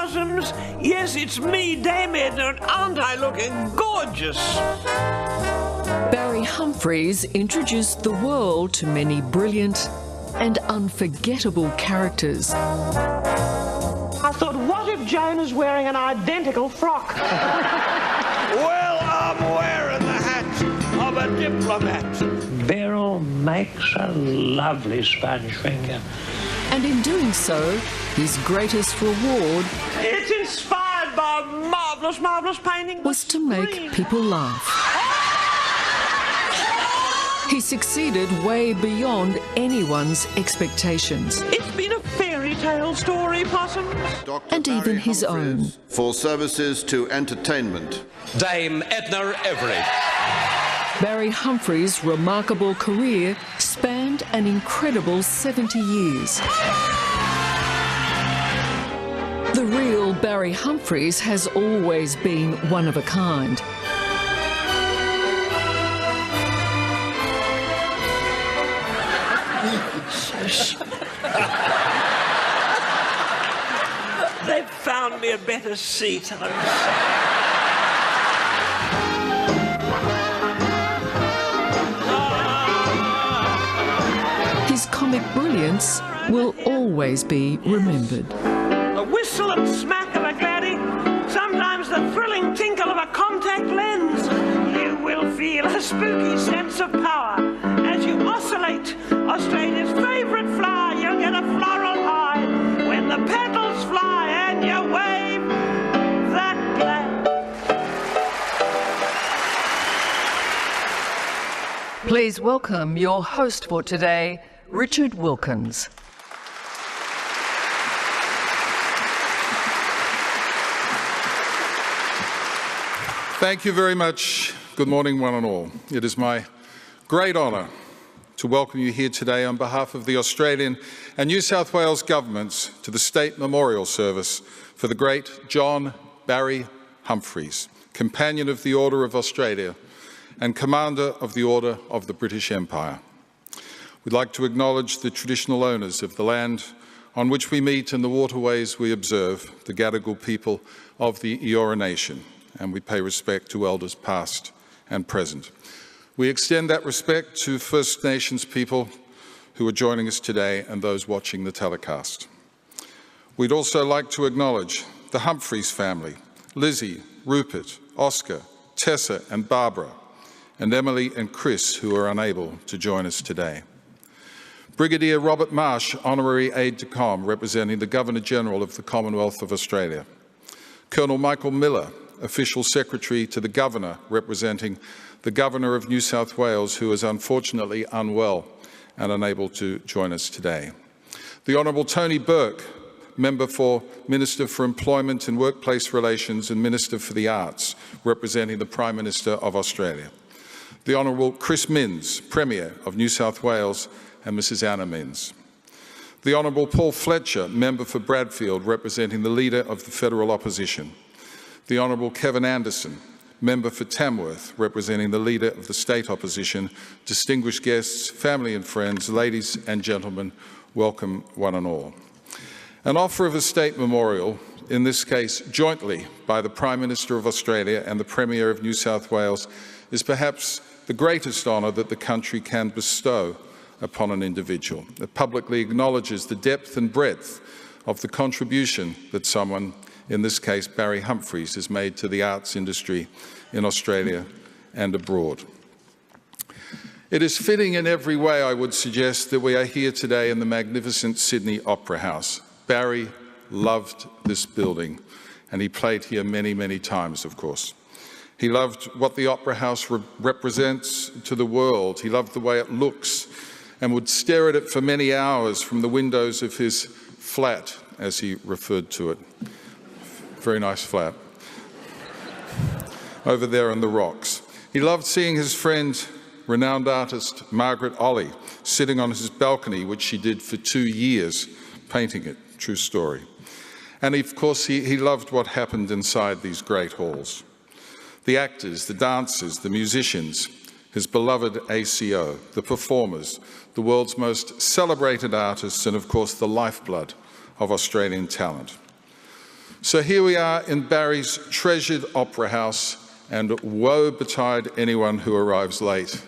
possums. Yes, it's me, Dame Edna, and aren't I looking gorgeous? Barry Humphries introduced the world to many brilliant and unforgettable characters. I thought, what if Joan is wearing an identical frock? Well, I'm wearing the hat of a diplomat. Beryl makes a lovely sponge finger. And in doing so, his greatest reward It's inspired by marvellous, marvellous painting. was to make people laugh. He succeeded way beyond anyone's expectations. It's been a fairy tale story, Possums. And even his own. For services to entertainment. Dame Edna Everett. Barry Humphries' remarkable career spanned an incredible 70 years. The real Barry Humphries has always been one of a kind. They've found me a better seat. His comic brilliance will always be remembered. A whistle and smack of a gladdy, sometimes the thrilling tinkle of a contact lens. You will feel a spooky sense of power as you oscillate Australia's favourite flower. You'll get a floral high when the petals fly and you wave that glad. Please welcome your host for today, Richard Wilkins. Thank you very much. Good morning, one and all. It is my great honour to welcome you here today on behalf of the Australian and New South Wales governments to the State Memorial Service for the great John Barry Humphries, Companion of the Order of Australia and Commander of the Order of the British Empire. We'd like to acknowledge the traditional owners of the land on which we meet and the waterways we observe, the Gadigal people of the Eora Nation, and we pay respect to elders past and present. We extend that respect to First Nations people who are joining us today and those watching the telecast. We'd also like to acknowledge the Humphries family, Lizzie, Rupert, Oscar, Tessa and Barbara, and Emily and Chris, who are unable to join us today. Brigadier Robert Marsh, Honorary Aide-de-Camp, representing the Governor-General of the Commonwealth of Australia. Colonel Michael Miller, Official Secretary to the Governor, representing the Governor of New South Wales, who is unfortunately unwell and unable to join us today. The Honourable Tony Burke, Minister for Employment and Workplace Relations and Minister for the Arts, representing the Prime Minister of Australia. The Honourable Chris Minns, Premier of New South Wales, and Mrs Anna Minns. The Honourable Paul Fletcher, Member for Bradfield, representing the Leader of the Federal Opposition. The Honourable Kevin Anderson, Member for Tamworth, representing the Leader of the State Opposition. Distinguished guests, family and friends, ladies and gentlemen, welcome one and all. An offer of a state memorial, in this case jointly by the Prime Minister of Australia and the Premier of New South Wales, is perhaps the greatest honour that the country can bestow upon an individual. It publicly acknowledges the depth and breadth of the contribution that someone, in this case Barry Humphries, has made to the arts industry in Australia and abroad. It is fitting in every way, I would suggest, that we are here today in the magnificent Sydney Opera House. Barry loved this building, and he played here many, many times, of course. He loved what the Opera House represents to the world. He loved the way it looks and would stare at it for many hours from the windows of his flat, as he referred to it. Very nice flat. Over there on the rocks. He loved seeing his friend, renowned artist Margaret Olley, sitting on his balcony, which she did for 2 years, painting it. True story. And of course, he loved what happened inside these great halls. The actors, the dancers, the musicians, his beloved ACO, the performers, the world's most celebrated artists, and of course the lifeblood of Australian talent. So here we are in Barry's treasured opera house, and woe betide anyone who arrives late.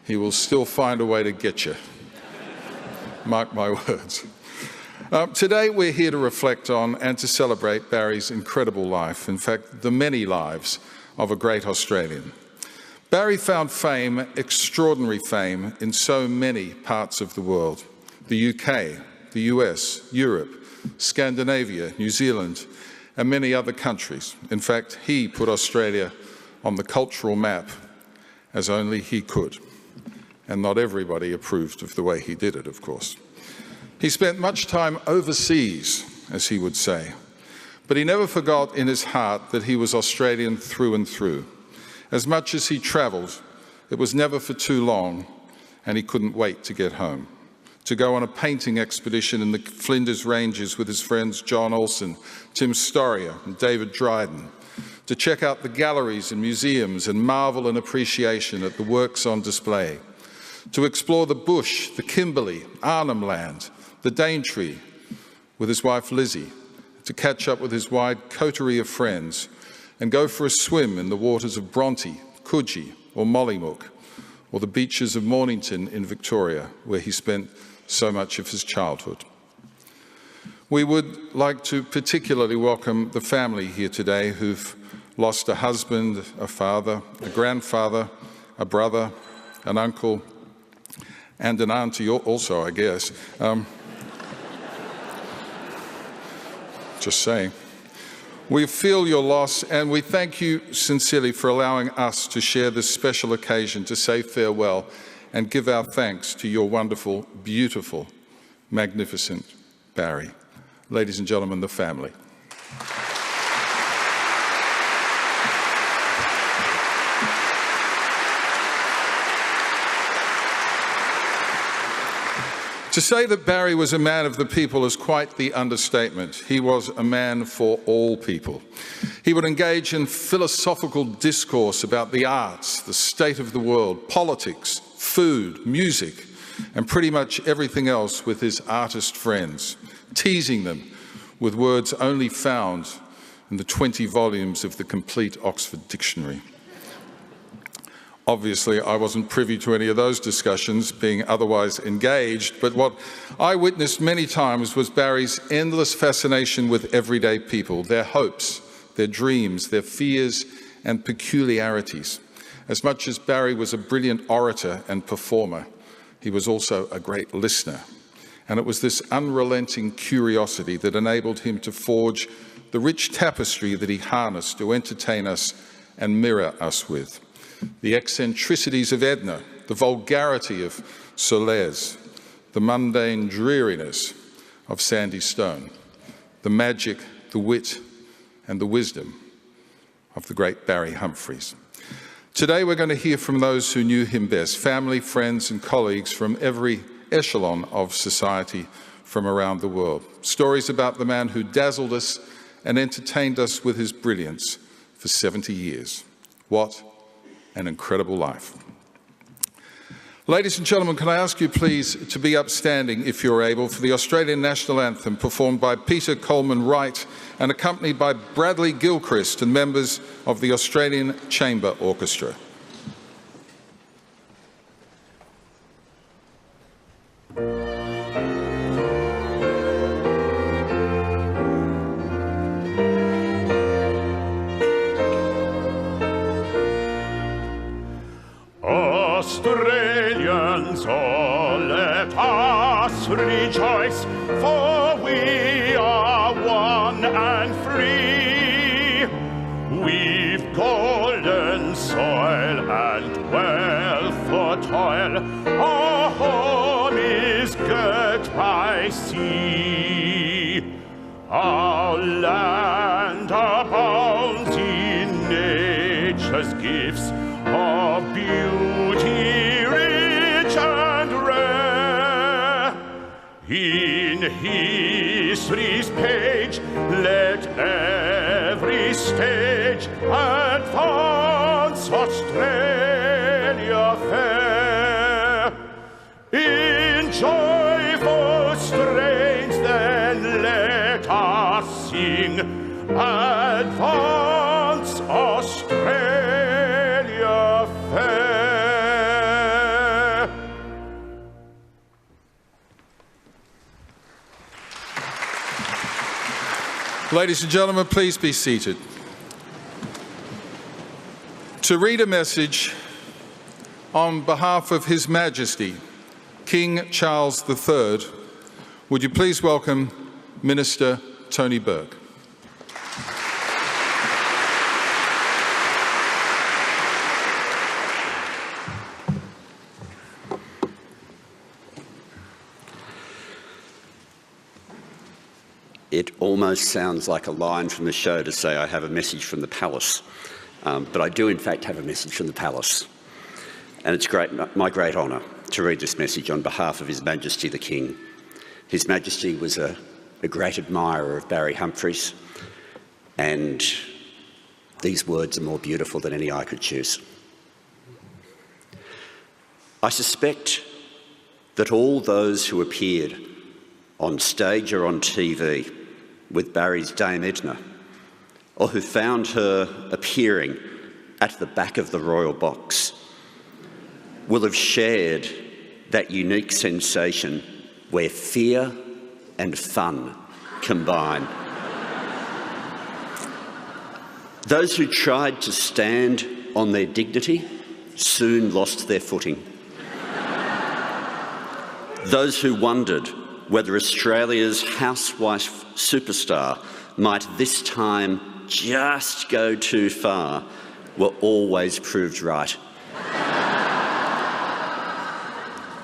He will still find a way to get you. Mark my words. Today we're here to reflect on and to celebrate Barry's incredible life, in fact, the many lives of a great Australian. Barry found fame, extraordinary fame, in so many parts of the world: the UK, the US, Europe, Scandinavia, New Zealand, and many other countries. In fact, he put Australia on the cultural map as only he could. And not everybody approved of the way he did it, of course. He spent much time overseas, as he would say, but he never forgot in his heart that he was Australian through and through. As much as he travelled, it was never for too long, and he couldn't wait to get home, to go on a painting expedition in the Flinders Ranges with his friends John Olsen, Tim Storia and David Dryden, to check out the galleries and museums and marvel in appreciation at the works on display, to explore the bush, the Kimberley, Arnhem Land, the Daintree with his wife Lizzie, to catch up with his wide coterie of friends and go for a swim in the waters of Bronte, Coogee or Mollymook, or the beaches of Mornington in Victoria, where he spent so much of his childhood. We would like to particularly welcome the family here today who've lost a husband, a father, a grandfather, a brother, an uncle, and an auntie also, I guess. Just saying. We feel your loss, and we thank you sincerely for allowing us to share this special occasion to say farewell and give our thanks to your wonderful, beautiful, magnificent Barry. Ladies and gentlemen, the family. To say that Barry was a man of the people is quite the understatement. He was a man for all people. He would engage in philosophical discourse about the arts, the state of the world, politics, food, music, and pretty much everything else with his artist friends, teasing them with words only found in the 20 volumes of the complete Oxford Dictionary. Obviously, I wasn't privy to any of those discussions, being otherwise engaged, but what I witnessed many times was Barry's endless fascination with everyday people, their hopes, their dreams, their fears and peculiarities. As much as Barry was a brilliant orator and performer, he was also a great listener. And it was this unrelenting curiosity that enabled him to forge the rich tapestry that he harnessed to entertain us and mirror us with. The eccentricities of Edna, the vulgarity of Solés, the mundane dreariness of Sandy Stone, the magic, the wit, and the wisdom of the great Barry Humphries. Today we're going to hear from those who knew him best, family, friends, and colleagues from every echelon of society from around the world. Stories about the man who dazzled us and entertained us with his brilliance for 70 years. What an incredible life. Ladies and gentlemen, can I ask you please to be upstanding, if you're able, for the Australian National Anthem performed by Peter Coleman Wright and accompanied by Bradley Gilchrist and members of the Australian Chamber Orchestra. Australians, all let us rejoice, for we are one and free. We've golden soil and wealth for toil, our home is girt by sea. Our land abounds in nature's gifts of beauty rich and rare. In history's page let every stage advance Australia fair. In joyful strains then let us sing Ladies and gentlemen, please be seated. To read a message on behalf of His Majesty, King Charles III, would you please welcome Minister Tony Burke. It almost sounds like a line from the show to say I have a message from the palace, but I do in fact have a message from the palace. And it's my great honour to read this message on behalf of His Majesty the King. His Majesty was a great admirer of Barry Humphries, and these words are more beautiful than any I could choose. I suspect that all those who appeared on stage or on TV with Barry's Dame Edna, or who found her appearing at the back of the royal box, will have shared that unique sensation where fear and fun combine. Those who tried to stand on their dignity soon lost their footing. Those who wondered whether Australia's housewife superstar might this time just go too far were always proved right.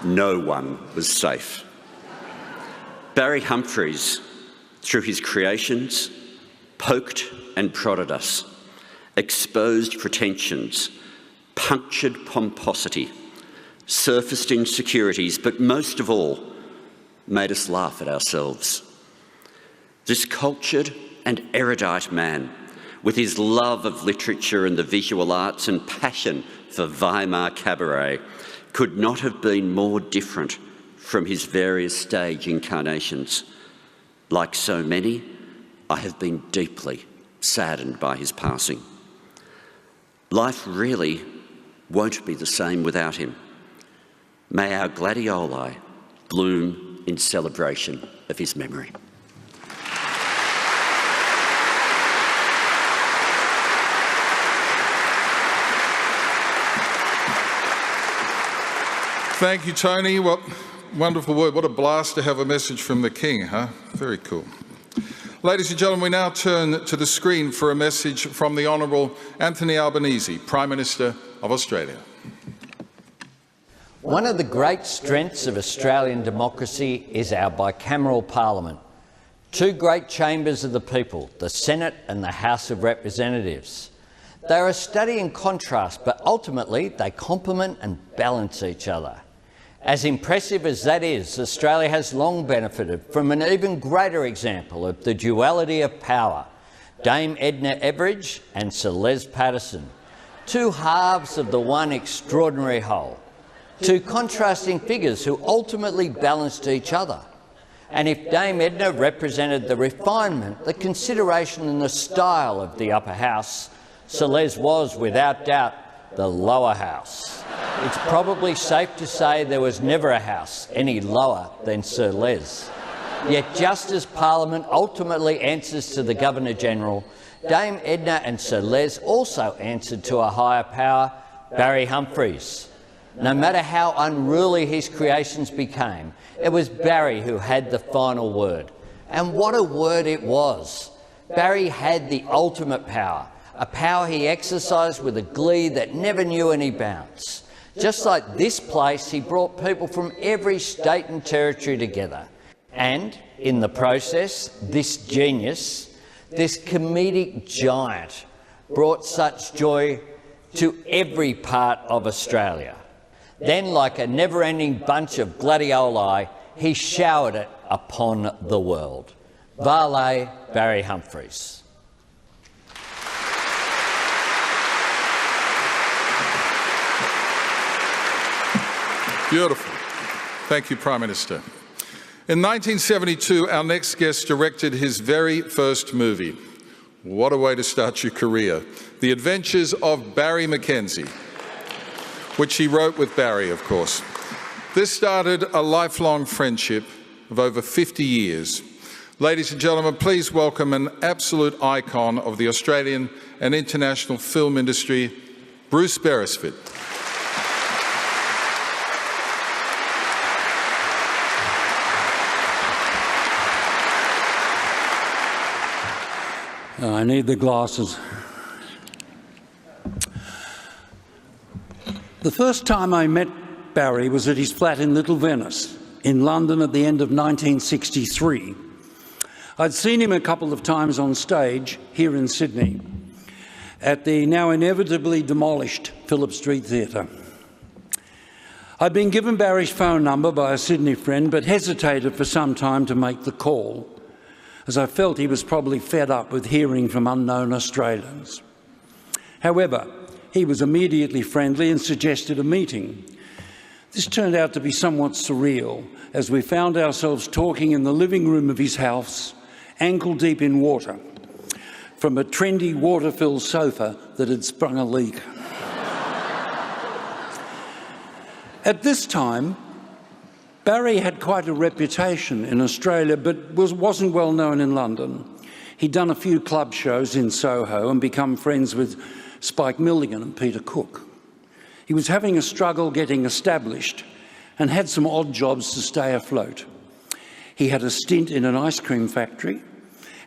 No one was safe. Barry Humphries, through his creations, poked and prodded us, exposed pretensions, punctured pomposity, surfaced insecurities, but most of all, made us laugh at ourselves. This cultured and erudite man, with his love of literature and the visual arts and passion for Weimar cabaret, could not have been more different from his various stage incarnations. Like so many, I have been deeply saddened by his passing. Life really won't be the same without him. May our gladioli bloom in celebration of his memory. Thank you, Tony. What wonderful word. What a blast to have a message from the King, huh? Very cool. Ladies and gentlemen, we now turn to the screen for a message from the Honourable Anthony Albanese, Prime Minister of Australia. One of the great strengths of Australian democracy is our bicameral parliament. Two great chambers of the people, the Senate and the House of Representatives. They are a study in contrast, but ultimately they complement and balance each other. As impressive as that is, Australia has long benefited from an even greater example of the duality of power, Dame Edna Everage and Sir Les Patterson, two halves of the one extraordinary whole. Two contrasting figures who ultimately balanced each other. And if Dame Edna represented the refinement, the consideration and the style of the upper house, Sir Les was, without doubt, the lower house. It's probably safe to say there was never a house any lower than Sir Les. Yet just as Parliament ultimately answers to the Governor-General, Dame Edna and Sir Les also answered to a higher power, Barry Humphries. No matter how unruly his creations became, it was Barry who had the final word. And what a word it was! Barry had the ultimate power, a power he exercised with a glee that never knew any bounds. Just like this place, he brought people from every state and territory together. And, in the process, this genius, this comedic giant, brought such joy to every part of Australia. Then, like a never-ending bunch of gladioli, he showered it upon the world. Vale Barry Humphries. Beautiful. Thank you, Prime Minister. In 1972, our next guest directed his very first movie. What a way to start your career. The Adventures of Barry Mackenzie, which he wrote with Barry, of course. This started a lifelong friendship of over 50 years, Ladies and gentlemen, please welcome an absolute icon of the Australian and international film industry, Bruce Beresford. I need the glasses. The first time I met Barry was at his flat in Little Venice, in London at the end of 1963. I'd seen him a couple of times on stage here in Sydney at the now inevitably demolished Phillip Street Theatre. I'd been given Barry's phone number by a Sydney friend but hesitated for some time to make the call, as I felt he was probably fed up with hearing from unknown Australians. However, he was immediately friendly and suggested a meeting. This turned out to be somewhat surreal, as we found ourselves talking in the living room of his house, ankle-deep in water, from a trendy water-filled sofa that had sprung a leak. At this time, Barry had quite a reputation in Australia, but wasn't well known in London. He'd done a few club shows in Soho and become friends with Spike Milligan and Peter Cook. He was having a struggle getting established and had some odd jobs to stay afloat. He had a stint in an ice cream factory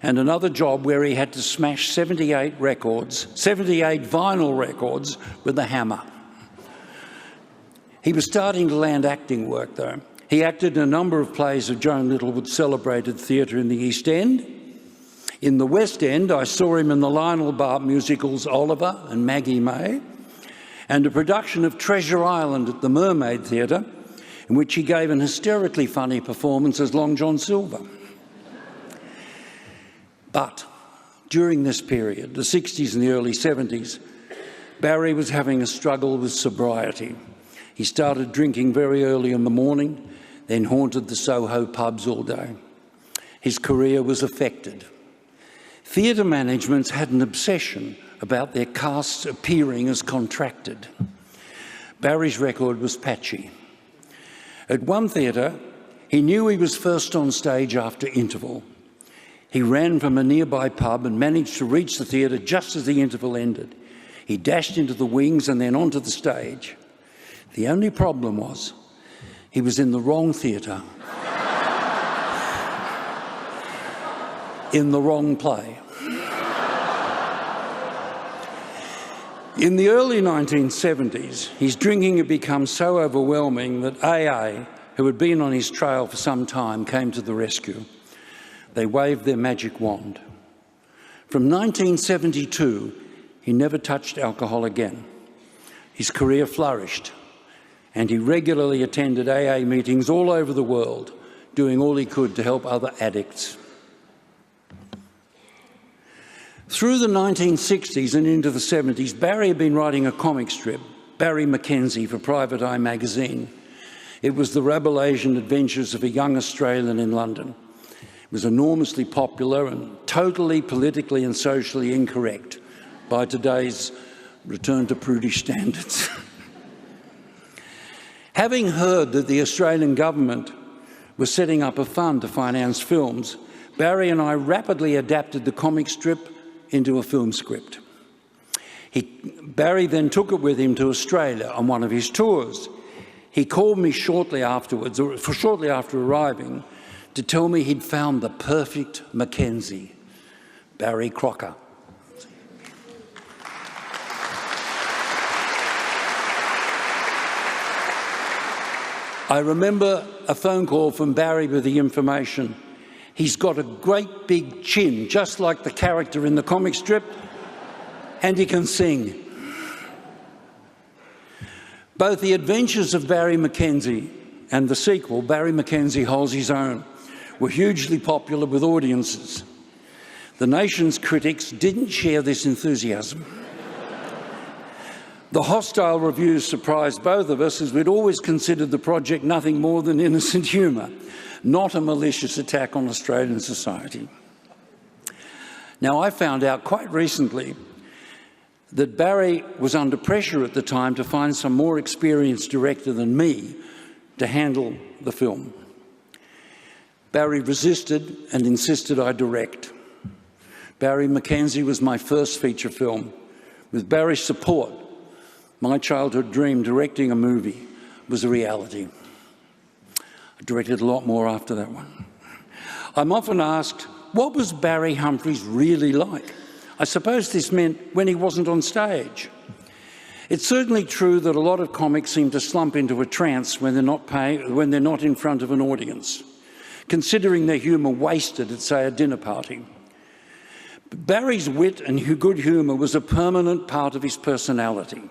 and another job where he had to smash 78 vinyl records with a hammer. He was starting to land acting work, though. He acted in a number of plays of Joan Littlewood's celebrated theatre in the East End. In the West End, I saw him in the Lionel Bart musicals Oliver and Maggie May, and a production of Treasure Island at the Mermaid Theatre, in which he gave an hysterically funny performance as Long John Silver. But during this period, the 60s and the early 70s, Barry was having a struggle with sobriety. He started drinking very early in the morning, then haunted the Soho pubs all day. His career was affected. Theatre managements had an obsession about their casts appearing as contracted. Barry's record was patchy. At one theatre, he knew he was first on stage after interval. He ran from a nearby pub and managed to reach the theatre just as the interval ended. He dashed into the wings and then onto the stage. The only problem was he was in the wrong theatre, in the wrong play. In the early 1970s, his drinking had become so overwhelming that AA, who had been on his trail for some time, came to the rescue. They waved their magic wand. From 1972, he never touched alcohol again. His career flourished, and he regularly attended AA meetings all over the world, doing all he could to help other addicts. Through the 1960s and into the 70s, Barry had been writing a comic strip, Barry Mackenzie, for Private Eye magazine. It was the Rabelaisian adventures of a young Australian in London. It was enormously popular and totally politically and socially incorrect by today's return to prudish standards. Having heard that the Australian government was setting up a fund to finance films, Barry and I rapidly adapted the comic strip into a film script. Barry then took it with him to Australia on one of his tours. He called me shortly after arriving, to tell me he'd found the perfect Mackenzie, Barry Crocker. I remember a phone call from Barry with the information: he's got a great big chin, just like the character in the comic strip, and he can sing. Both The Adventures of Barry Mackenzie and the sequel, Barry Mackenzie Holds His Own, were hugely popular with audiences. The nation's critics didn't share this enthusiasm. The hostile reviews surprised both of us, as we'd always considered the project nothing more than innocent humour, not a malicious attack on Australian society. Now, I found out quite recently that Barry was under pressure at the time to find some more experienced director than me to handle the film. Barry resisted and insisted I direct. Barry Mackenzie was my first feature film. With Barry's support, my childhood dream, directing a movie, was a reality. I directed a lot more after that one. I'm often asked, what was Barry Humphries really like? I suppose this meant when he wasn't on stage. It's certainly true that a lot of comics seem to slump into a trance when they're not in front of an audience, considering their humour wasted at, say, a dinner party. But Barry's wit and good humour was a permanent part of his personality,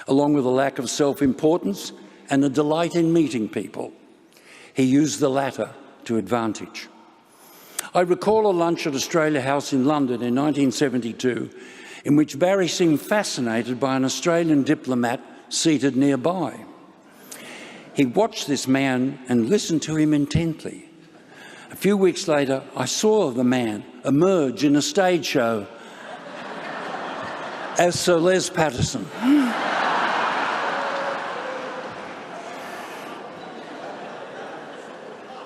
along with a lack of self-importance and a delight in meeting people. He used the latter to advantage. I recall a lunch at Australia House in London in 1972 in which Barry seemed fascinated by an Australian diplomat seated nearby. He watched this man and listened to him intently. A few weeks later, I saw the man emerge in a stage show as Sir Les Patterson.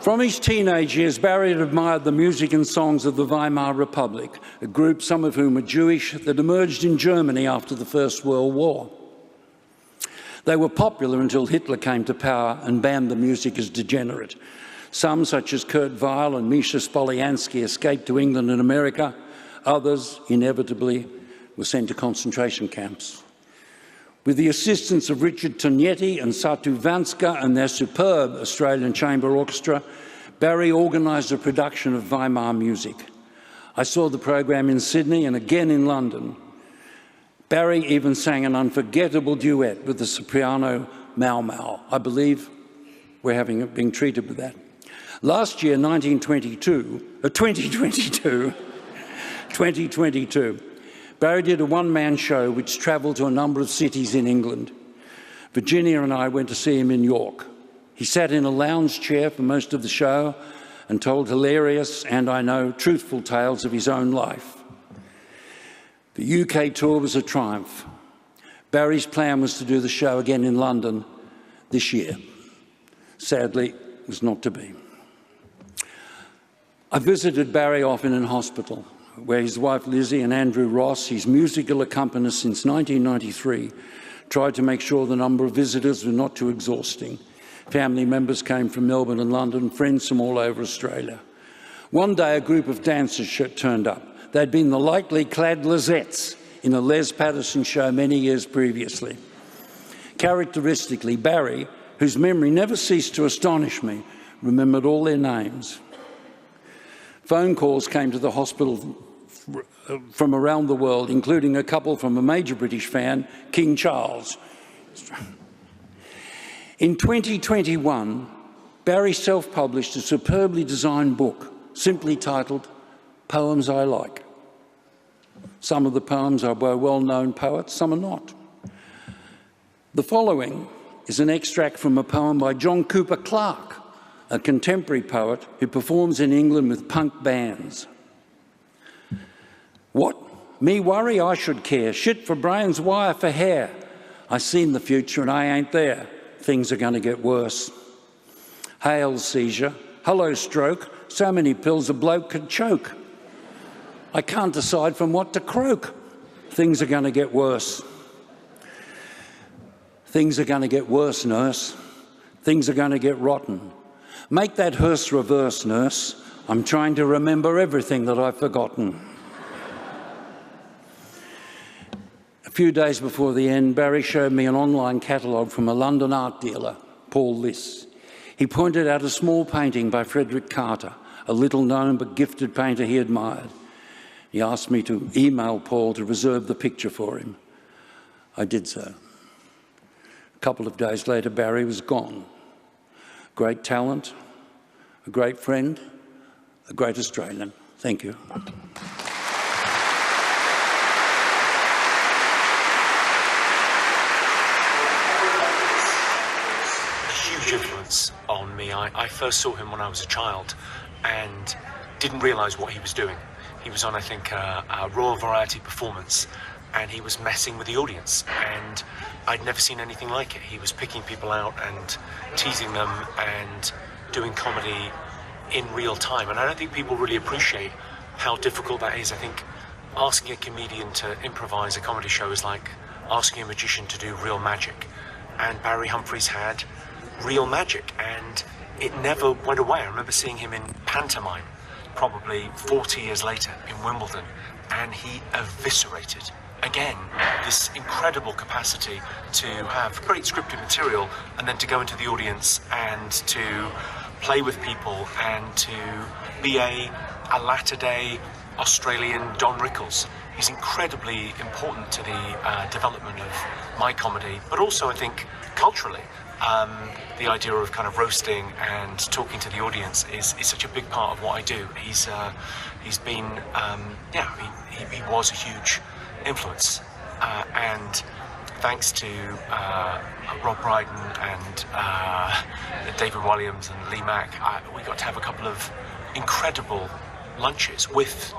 From his teenage years, Barry had admired the music and songs of the Weimar Republic, a group, some of whom were Jewish, that emerged in Germany after the First World War. They were popular until Hitler came to power and banned the music as degenerate. Some, such as Kurt Weill and Misha Spolyansky, escaped to England and America. Others, inevitably, were sent to concentration camps. With the assistance of Richard Tognetti and Satu Vanska and their superb Australian Chamber Orchestra, Barry organised a production of Weimar music. I saw the program in Sydney and again in London. Barry even sang an unforgettable duet with the soprano Mau Mau. I believe we're being treated with that. Last year, 2022, Barry did a one-man show which travelled to a number of cities in England. Virginia and I went to see him in York. He sat in a lounge chair for most of the show and told hilarious and, I know, truthful tales of his own life. The UK tour was a triumph. Barry's plan was to do the show again in London this year. Sadly, it was not to be. I visited Barry often in hospital, where his wife Lizzie and Andrew Ross, his musical accompanist since 1993, tried to make sure the number of visitors were not too exhausting. Family members came from Melbourne and London, friends from all over Australia. One day a group of dancers turned up. They'd been the lightly clad Lisettes in a Les Patterson show many years previously. Characteristically, Barry, whose memory never ceased to astonish me, remembered all their names. Phone calls came to the hospital from around the world, including a couple from a major British fan, King Charles. In 2021, Barry self-published a superbly designed book, simply titled Poems I Like. Some of the poems are by well-known poets, some are not. The following is an extract from a poem by John Cooper Clarke, a contemporary poet who performs in England with punk bands. What? Me worry? I should care. Shit for brains, wire for hair. I seen the future and I ain't there. Things are going to get worse. Hail seizure. Hello stroke. So many pills a bloke could choke. I can't decide from what to croak. Things are going to get worse. Things are going to get worse, nurse. Things are going to get rotten. Make that hearse reverse, nurse. I'm trying to remember everything that I've forgotten. A few days before the end, Barry showed me an online catalogue from a London art dealer, Paul Liss. He pointed out a small painting by Frederick Carter, a little-known but gifted painter he admired. He asked me to email Paul to reserve the picture for him. I did so. A couple of days later, Barry was gone. Great talent, a great friend, a great Australian. Thank you. Huge influence on me. I first saw him when I was a child and didn't realise what he was doing. He was on, I think, a Royal Variety performance, and he was messing with the audience, and I'd never seen anything like it. He was picking people out and teasing them and doing comedy in real time. And I don't think people really appreciate how difficult that is. I think asking a comedian to improvise a comedy show is like asking a magician to do real magic. And Barry Humphries had real magic, and it never went away. I remember seeing him in pantomime probably 40 years later in Wimbledon, and he eviscerated, again, this incredible capacity to have great scripted material and then to go into the audience and to play with people and to be a latter-day Australian Don Rickles. He's incredibly important to the development of my comedy, but also I think culturally. The idea of kind of roasting and talking to the audience is such a big part of what I do. He's been, he was a huge influence, and thanks to Rob Brydon and David Williams and Lee Mack, we got to have a couple of incredible lunches with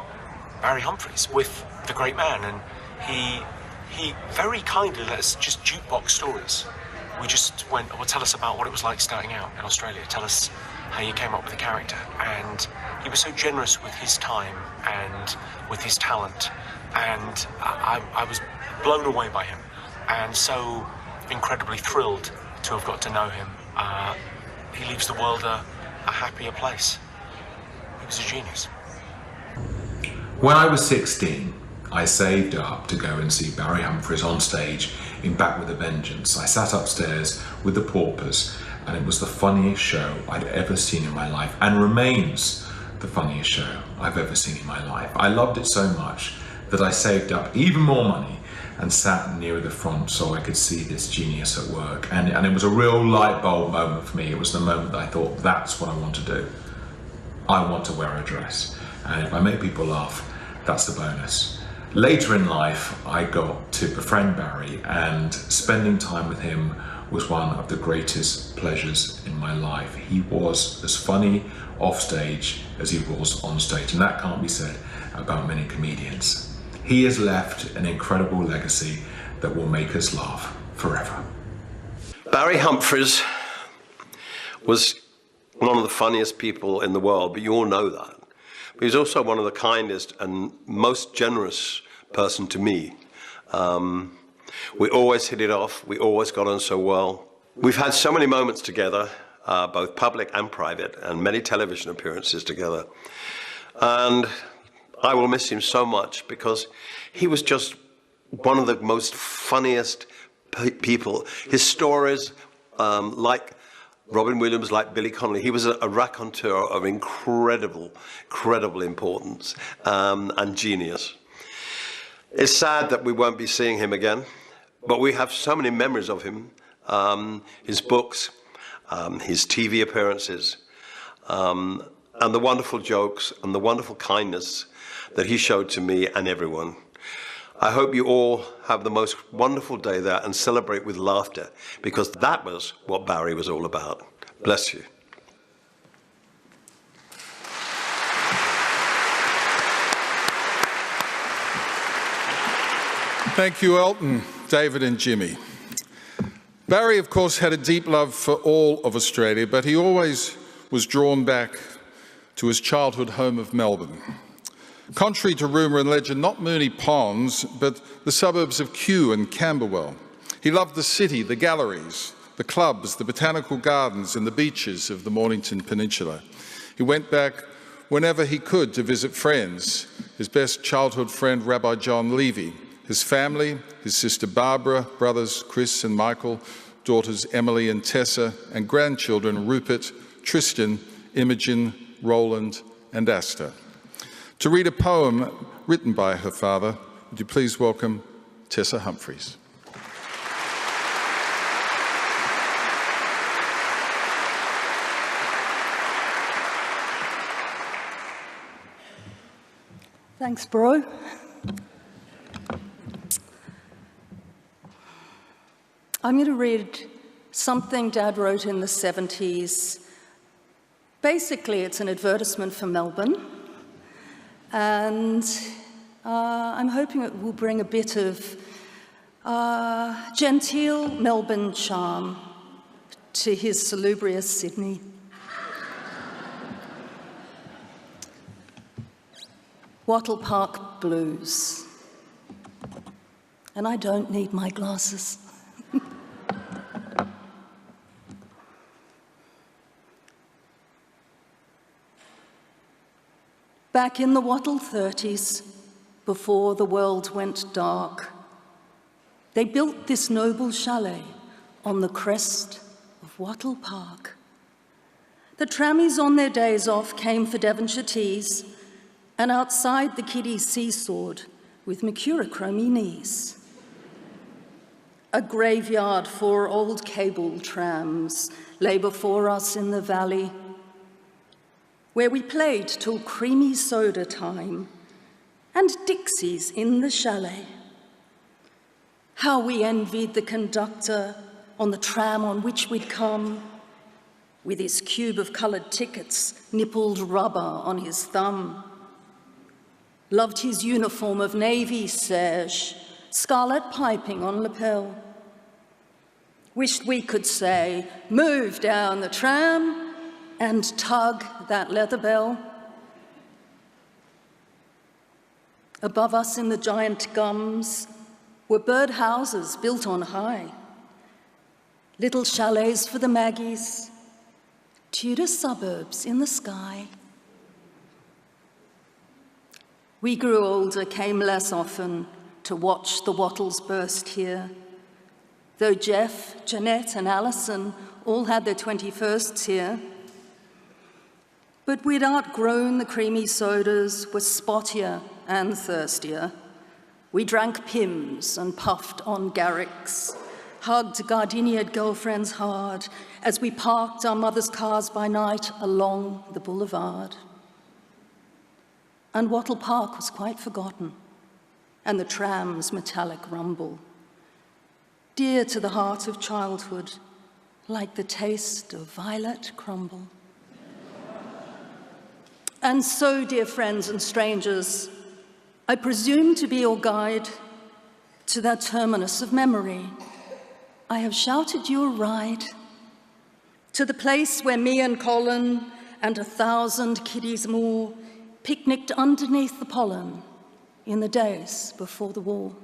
Barry Humphries, with the great man, and he very kindly let us just jukebox stories. We just went, well, tell us about what it was like starting out in Australia. Tell us how you came up with the character. And he was so generous with his time and with his talent. And I was blown away by him and so incredibly thrilled to have got to know him. He leaves the world a happier place. He was a genius. When I was 16, I saved up to go and see Barry Humphries on stage in Back with a Vengeance. I sat upstairs with the Paupers, and it was the funniest show I'd ever seen in my life, and remains the funniest show I've ever seen in my life. I loved it so much that I saved up even more money and sat near the front so I could see this genius at work. And it was a real light bulb moment for me. It was the moment that I thought, that's what I want to do. I want to wear a dress. And if I make people laugh, that's the bonus. Later in life, I got to befriend Barry, and spending time with him was one of the greatest pleasures in my life. He was as funny off stage as he was on stage, and that can't be said about many comedians. He has left an incredible legacy that will make us laugh forever. Barry Humphries was one of the funniest people in the world, but you all know that. But he's also one of the kindest and most generous person to me. We always hit it off. We always got on so well. We've had so many moments together, both public and private, and many television appearances together. And I will miss him so much because he was just one of the most funniest people. His stories, like Robin Williams, like Billy Connolly, he was a raconteur of incredible importance and genius. It's sad that we won't be seeing him again, but we have so many memories of him, his books, his TV appearances, and the wonderful jokes and the wonderful kindness that he showed to me and everyone. I hope you all have the most wonderful day there and celebrate with laughter, because that was what Barry was all about. Bless you. Thank you, Elton, David and Jimmy. Barry, of course, had a deep love for all of Australia, but he always was drawn back to his childhood home of Melbourne. Contrary to rumour and legend, not Moonee Ponds, but the suburbs of Kew and Camberwell. He loved the city, the galleries, the clubs, the botanical gardens and the beaches of the Mornington Peninsula. He went back whenever he could to visit friends, his best childhood friend, Rabbi John Levy, his family, his sister Barbara, brothers Chris and Michael, daughters Emily and Tessa, and grandchildren Rupert, Tristan, Imogen, Roland and Asta. To read a poem written by her father, would you please welcome Tessa Humphries. Thanks, bro. I'm going to read something Dad wrote in the 70s. Basically, it's an advertisement for Melbourne. And I'm hoping it will bring a bit of genteel Melbourne charm to his salubrious Sydney. Wattle Park Blues. And I don't need my glasses. Back in the Wattle 30s, before the world went dark, they built this noble chalet on the crest of Wattle Park. The trammies on their days off came for Devonshire teas, and outside the kiddies seesawed with mercurochrome knees. A graveyard for old cable trams lay before us in the valley, where we played till creamy soda time and Dixies in the chalet. How we envied the conductor on the tram on which we'd come, with his cube of coloured tickets, nippled rubber on his thumb. Loved his uniform of navy serge, scarlet piping on lapel. Wished we could say, move down the tram and tug that leather bell. Above us in the giant gums were bird houses built on high, little chalets for the Maggies, Tudor suburbs in the sky. We grew older, came less often to watch the Wattles burst here, though Jeff, Jeanette and Alison all had their 21sts here. But we'd outgrown the creamy sodas, were spottier and thirstier. We drank Pims and puffed on Garricks, hugged gardeniaed girlfriends hard as we parked our mothers' cars by night along the boulevard. And Wattle Park was quite forgotten, and the tram's metallic rumble, dear to the heart of childhood, like the taste of violet crumble. And so, dear friends and strangers, I presume to be your guide to that terminus of memory. I have shouted you a ride to the place where me and Colin and 1,000 kiddies more picnicked underneath the pollen in the days before the war.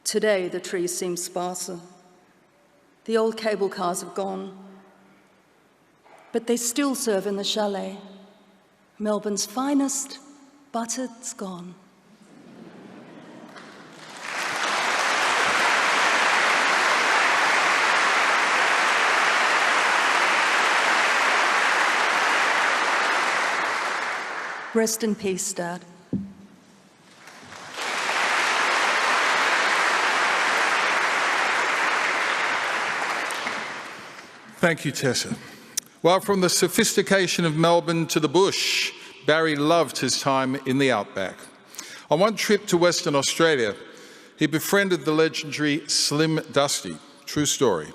Today, the trees seem sparser. The old cable cars have gone, but they still serve in the chalet, Melbourne's finest buttered scone. Rest in peace, Dad. Thank you, Tessa. Well, from the sophistication of Melbourne to the bush, Barry loved his time in the outback. On one trip to Western Australia, he befriended the legendary Slim Dusty. True story.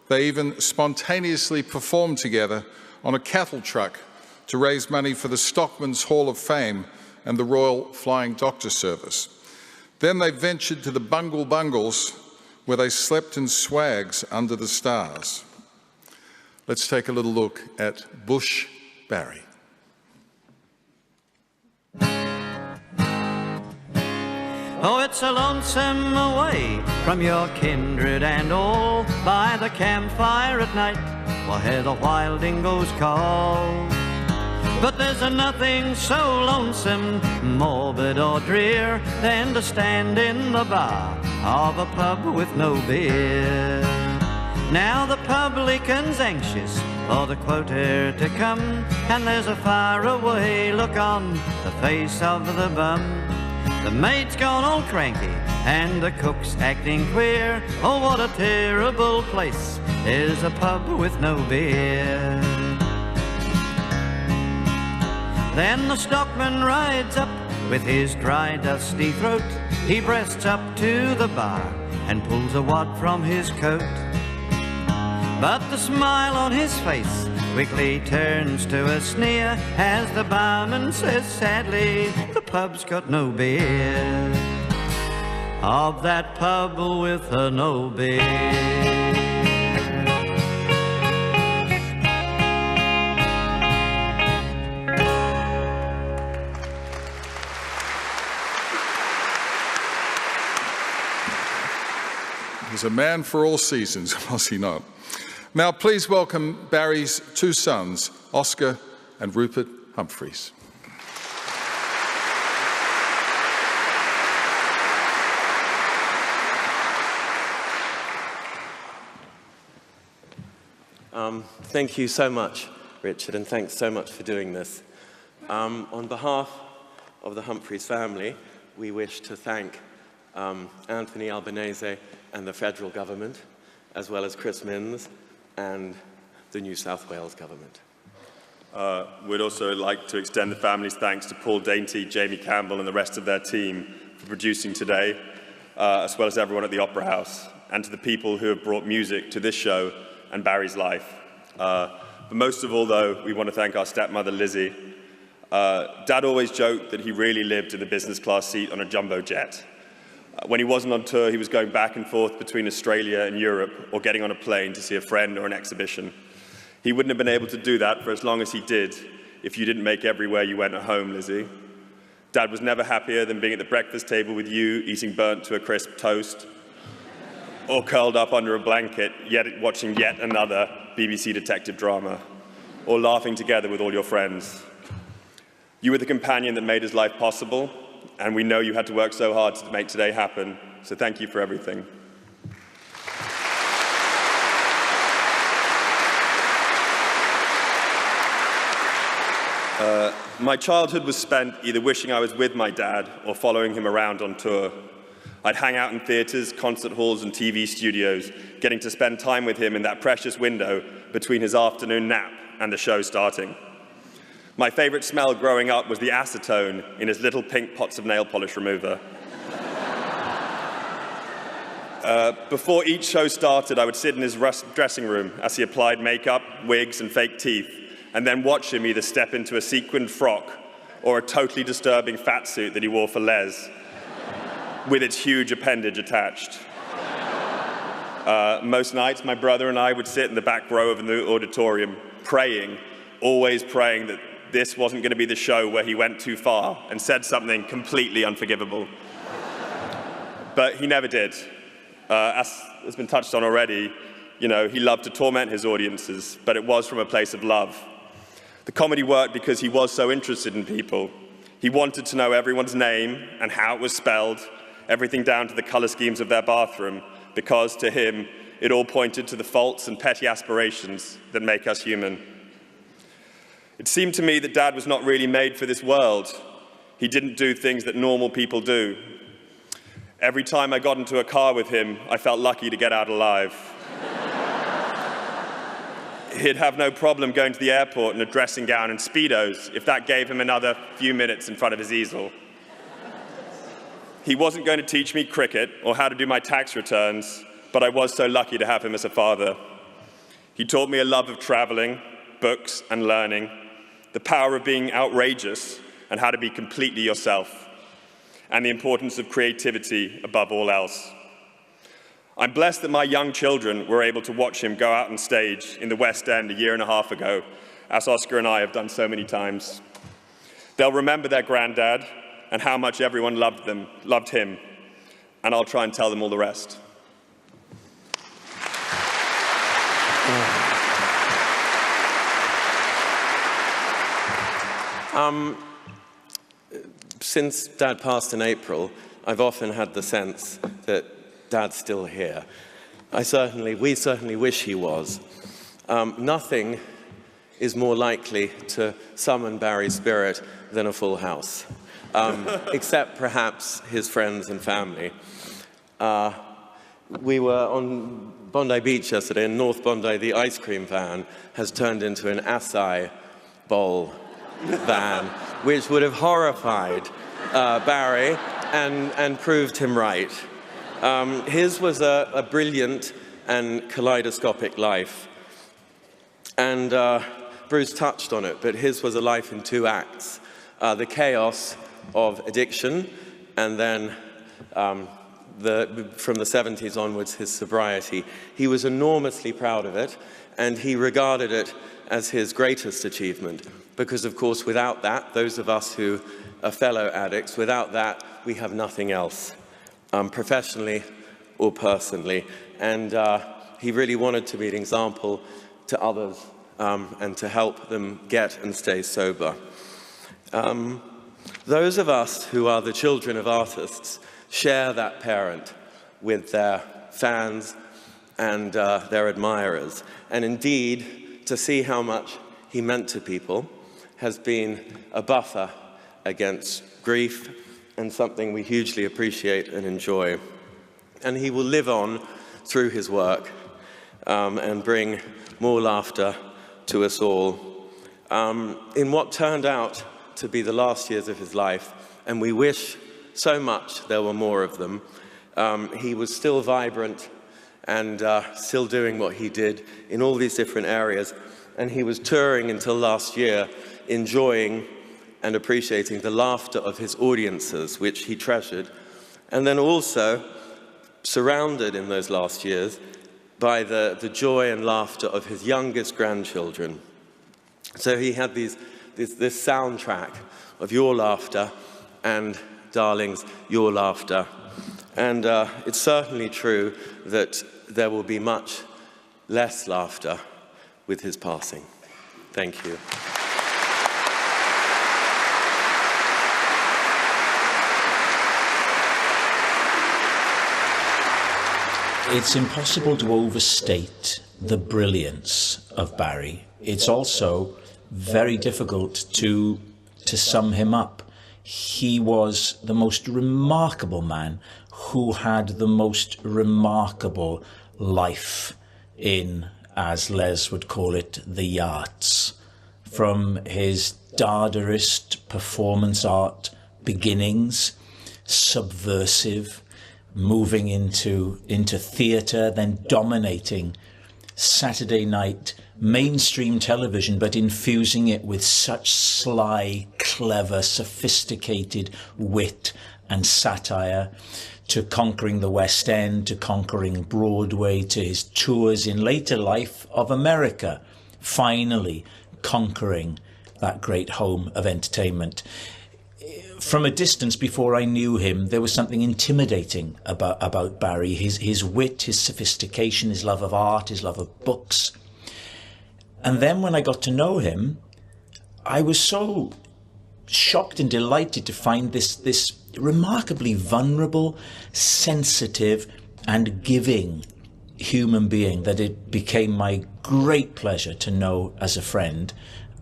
They even spontaneously performed together on a cattle truck to raise money for the Stockman's Hall of Fame and the Royal Flying Doctor Service. Then they ventured to the Bungle Bungles, where they slept in swags under the stars. Let's take a little look at Bush Barry. Oh, it's a lonesome away from your kindred and all, by the campfire at night, while hear the wild dingoes call. But there's nothing so lonesome, morbid or drear, than to stand in the bar of a pub with no beer. Now the publican's anxious for the quota to come, and there's a faraway look on the face of the bum. The maid's gone all cranky, and the cook's acting queer. Oh, what a terrible place is a pub with no beer. Then the stockman rides up with his dry, dusty throat. He breasts up to the bar and pulls a wad from his coat. But the smile on his face quickly turns to a sneer as the barman says sadly, the pub's got no beer. Of that pub with no beer. He's a man for all seasons, was he not? Now, please welcome Barry's two sons, Oscar and Rupert Humphries. Thank you so much, Richard, and thanks so much for doing this. On behalf of the Humphries family, we wish to thank Anthony Albanese and the federal government, as well as Chris Minns and the New South Wales government. We'd also like to extend the family's thanks to Paul Dainty, Jamie Campbell and the rest of their team for producing today, as well as everyone at the Opera House, and to the people who have brought music to this show and Barry's life. But most of all, though, we want to thank our stepmother, Lizzie. Dad always joked that he really lived in the business class seat on a jumbo jet. When he wasn't on tour, he was going back and forth between Australia and Europe or getting on a plane to see a friend or an exhibition. He wouldn't have been able to do that for as long as he did if you didn't make everywhere you went at home, Lizzie. Dad was never happier than being at the breakfast table with you, eating burnt to a crisp toast, or curled up under a blanket, watching yet another BBC detective drama, or laughing together with all your friends. You were the companion that made his life possible, and we know you had to work so hard to make today happen, so thank you for everything. My childhood was spent either wishing I was with my dad or following him around on tour. I'd hang out in theatres, concert halls and TV studios, getting to spend time with him in that precious window between his afternoon nap and the show starting. My favourite smell growing up was the acetone in his little pink pots of nail polish remover. Before each show started, I would sit in his dressing room as he applied makeup, wigs and fake teeth, and then watch him either step into a sequined frock or a totally disturbing fat suit that he wore for Les, with its huge appendage attached. Most nights, my brother and I would sit in the back row of the auditorium, praying, always praying that this wasn't going to be the show where he went too far and said something completely unforgivable. But he never did. As has been touched on already, you know, he loved to torment his audiences, but it was from a place of love. The comedy worked because he was so interested in people. He wanted to know everyone's name and how it was spelled, everything down to the color schemes of their bathroom, because to him, it all pointed to the faults and petty aspirations that make us human. It seemed to me that Dad was not really made for this world. He didn't do things that normal people do. Every time I got into a car with him, I felt lucky to get out alive. He'd have no problem going to the airport in a dressing gown and Speedos if that gave him another few minutes in front of his easel. He wasn't going to teach me cricket or how to do my tax returns, but I was so lucky to have him as a father. He taught me a love of traveling, books and learning, the power of being outrageous and how to be completely yourself, and the importance of creativity above all else. I'm blessed that my young children were able to watch him go out on stage in the West End a year and a half ago, as Oscar and I have done so many times. They'll remember their granddad and how much everyone loved him, and I'll try and tell them all the rest. Since Dad passed in April, I've often had the sense that Dad's still here. We certainly wish he was. Nothing is more likely to summon Barry's spirit than a full house, except perhaps his friends and family. We were on Bondi Beach yesterday. In North Bondi, the ice cream van has turned into an acai bowl van, which would have horrified Barry and proved him right. His was a brilliant and kaleidoscopic life. And Bruce touched on it, but his was a life in two acts. The chaos of addiction, and then from the 70s onwards, his sobriety. He was enormously proud of it, and he regarded it as his greatest achievement. Because, of course, without that, those of us who are fellow addicts, without that, we have nothing else. Professionally or personally. And he really wanted to be an example to others and to help them get and stay sober. Those of us who are the children of artists share that parent with their fans and their admirers. And indeed, to see how much he meant to people has been a buffer against grief and something we hugely appreciate and enjoy. And he will live on through his work and bring more laughter to us all. In what turned out to be the last years of his life, and we wish so much there were more of them, he was still vibrant and still doing what he did in all these different areas. And he was touring until last year, enjoying and appreciating the laughter of his audiences, which he treasured, and then also surrounded in those last years by the joy and laughter of his youngest grandchildren. So he had this soundtrack of your laughter and, darlings, your laughter. And it's certainly true that there will be much less laughter with his passing. Thank you. It's impossible to overstate the brilliance of Barry. It's also very difficult to sum him up. He was the most remarkable man who had the most remarkable life in, as Les would call it, the arts. From his Dadaist performance art beginnings, subversive, moving into theatre, then dominating Saturday night mainstream television, but infusing it with such sly, clever, sophisticated wit and satire, to conquering the West End, to conquering Broadway, to his tours in later life of America, finally conquering that great home of entertainment. From a distance, before I knew him, there was something intimidating about Barry. His wit, his sophistication, his love of art, his love of books. And then when I got to know him, I was so shocked and delighted to find this remarkably vulnerable, sensitive, and giving human being that it became my great pleasure to know as a friend.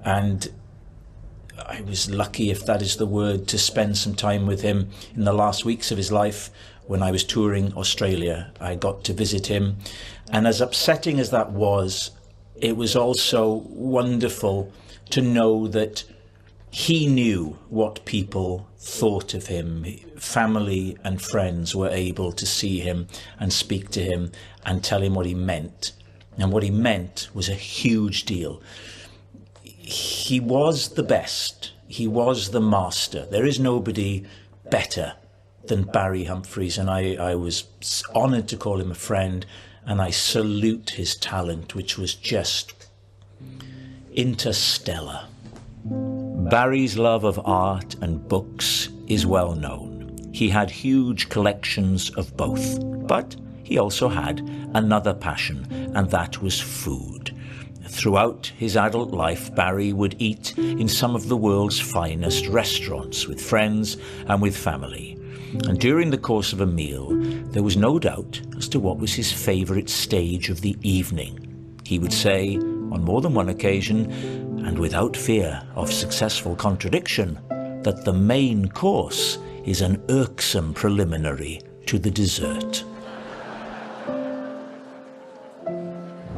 And I was lucky, if that is the word, to spend some time with him in the last weeks of his life when I was touring Australia. I got to visit him, and as upsetting as that was, it was also wonderful to know that he knew what people thought of him. Family and friends were able to see him and speak to him and tell him what he meant. And what he meant was a huge deal. He was the best. He was the master. There is nobody better than Barry Humphries, and I was honoured to call him a friend, and I salute his talent, which was just interstellar. Barry's love of art and books is well known. He had huge collections of both, but he also had another passion, and that was food. Throughout his adult life, Barry would eat in some of the world's finest restaurants with friends and with family. And during the course of a meal, there was no doubt as to what was his favourite stage of the evening. He would say, on more than one occasion, and without fear of successful contradiction, that the main course is an irksome preliminary to the dessert.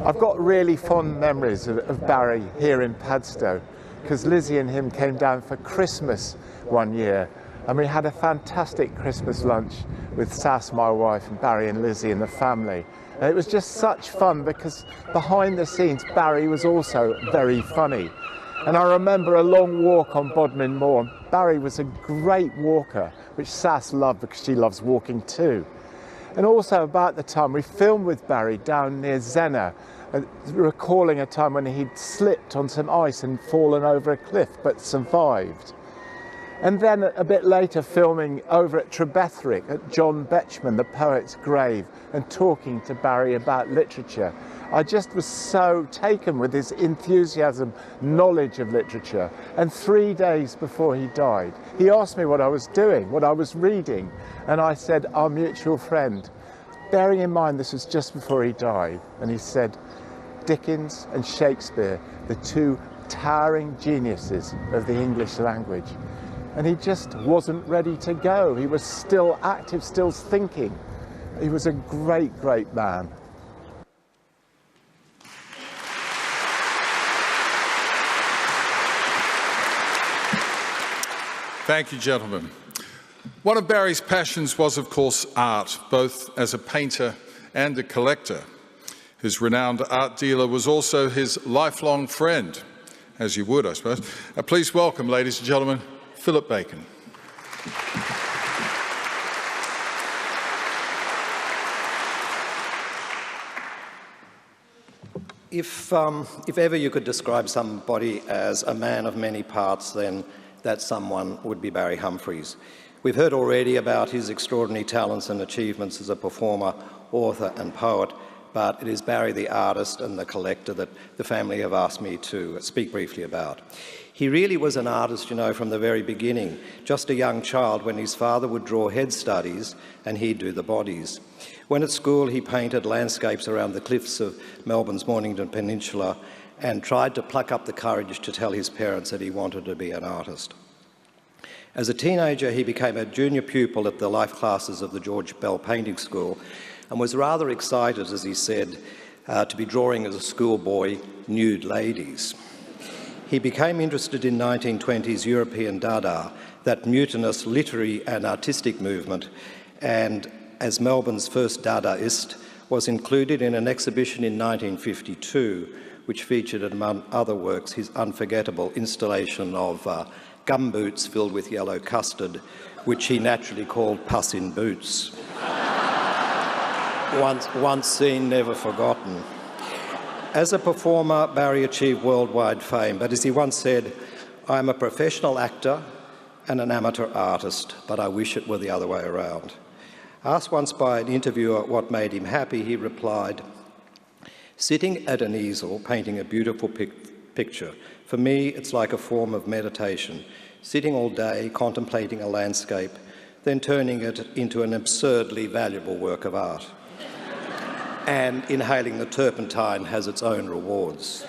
I've got really fond memories of Barry here in Padstow, because Lizzie and him came down for Christmas one year, and we had a fantastic Christmas lunch with Sass, my wife, and Barry and Lizzie and the family. And it was just such fun, because behind the scenes Barry was also very funny. And I remember a long walk on Bodmin Moor. Barry was a great walker, which Sass loved because she loves walking too. And also about the time we filmed with Barry down near Zena, recalling a time when he'd slipped on some ice and fallen over a cliff but survived. And then a bit later filming over at Trebetherick at John Betjeman, the poet's grave, and talking to Barry about literature. I just was so taken with his enthusiasm, knowledge of literature. And 3 days before he died, he asked me what I was doing, what I was reading. And I said, our mutual friend. Bearing in mind this was just before he died. And he said, Dickens and Shakespeare, the two towering geniuses of the English language. And he just wasn't ready to go. He was still active, still thinking. He was a great, great man. Thank you, gentlemen. One of Barry's passions was, of course, art, both as a painter and a collector. His renowned art dealer was also his lifelong friend, as you would, I suppose. Please welcome, ladies and gentlemen, Philip Bacon. If ever you could describe somebody as a man of many parts, then that someone would be Barry Humphries. We've heard already about his extraordinary talents and achievements as a performer, author and poet, but it is Barry the artist and the collector that the family have asked me to speak briefly about. He really was an artist, you know, from the very beginning, just a young child when his father would draw head studies and he'd do the bodies. When at school he painted landscapes around the cliffs of Melbourne's Mornington Peninsula and tried to pluck up the courage to tell his parents that he wanted to be an artist. As a teenager, he became a junior pupil at the life classes of the George Bell Painting School and was rather excited, as he said, to be drawing as a schoolboy nude ladies. He became interested in 1920s European Dada, that mutinous literary and artistic movement, and as Melbourne's first Dadaist, was included in an exhibition in 1952 which featured, among other works, his unforgettable installation of gumboots filled with yellow custard, which he naturally called Puss in Boots. Once seen, never forgotten. As a performer, Barry achieved worldwide fame, but as he once said, "I am a professional actor and an amateur artist, but I wish it were the other way around." Asked once by an interviewer what made him happy, he replied, "Sitting at an easel, painting a beautiful picture. For me, it's like a form of meditation, sitting all day, contemplating a landscape, then turning it into an absurdly valuable work of art. And inhaling the turpentine has its own rewards."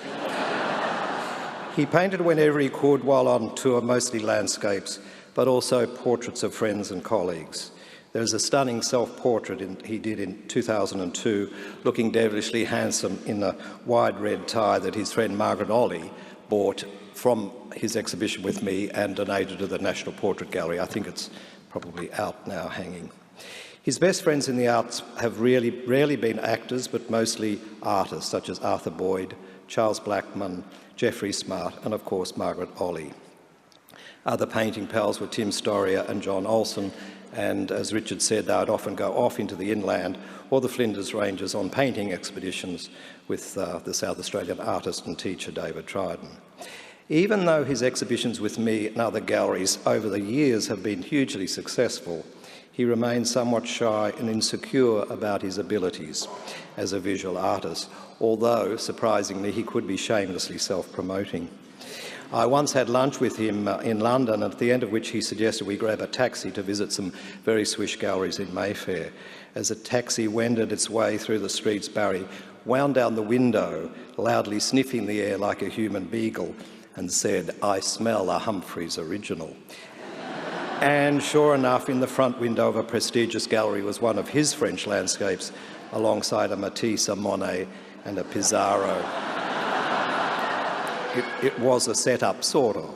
He painted whenever he could while on tour, mostly landscapes, but also portraits of friends and colleagues. There's a stunning self-portrait he did in 2002, looking devilishly handsome in a wide red tie that his friend Margaret Olley bought from his exhibition with me and donated to the National Portrait Gallery. I think it's probably out now, hanging. His best friends in the arts have rarely been actors, but mostly artists, such as Arthur Boyd, Charles Blackman, Geoffrey Smart, and of course Margaret Olley. Other painting pals were Tim Storia and John Olsen, and as Richard said, they would often go off into the inland or the Flinders Ranges on painting expeditions with the South Australian artist and teacher David Tridon. Even though his exhibitions with me and other galleries over the years have been hugely successful, he remains somewhat shy and insecure about his abilities as a visual artist, although, surprisingly, he could be shamelessly self-promoting. I once had lunch with him in London, at the end of which he suggested we grab a taxi to visit some very swish galleries in Mayfair. As the taxi wended its way through the streets, Barry wound down the window, loudly sniffing the air like a human beagle, and said, "I smell a Humphries original." And sure enough, in the front window of a prestigious gallery was one of his French landscapes, alongside a Matisse, a Monet, and a Pissarro. It was a setup, sort of.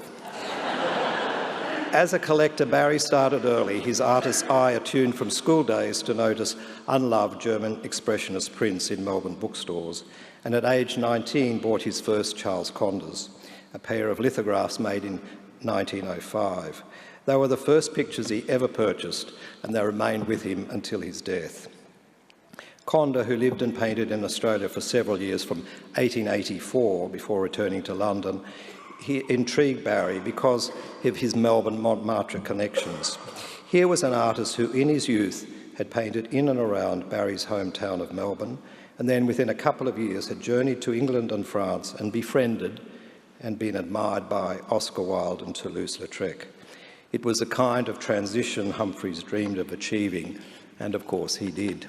As a collector, Barry started early, his artist's eye attuned from school days to notice unloved German expressionist prints in Melbourne bookstores, and at age 19 bought his first Charles Condors, a pair of lithographs made in 1905. They were the first pictures he ever purchased, and they remained with him until his death. Condor, who lived and painted in Australia for several years from 1884 before returning to London, he intrigued Barry because of his Melbourne-Montmartre connections. Here was an artist who, in his youth, had painted in and around Barry's hometown of Melbourne, and then within a couple of years had journeyed to England and France and befriended and been admired by Oscar Wilde and Toulouse-Lautrec. It was a kind of transition Humphries dreamed of achieving, and of course he did.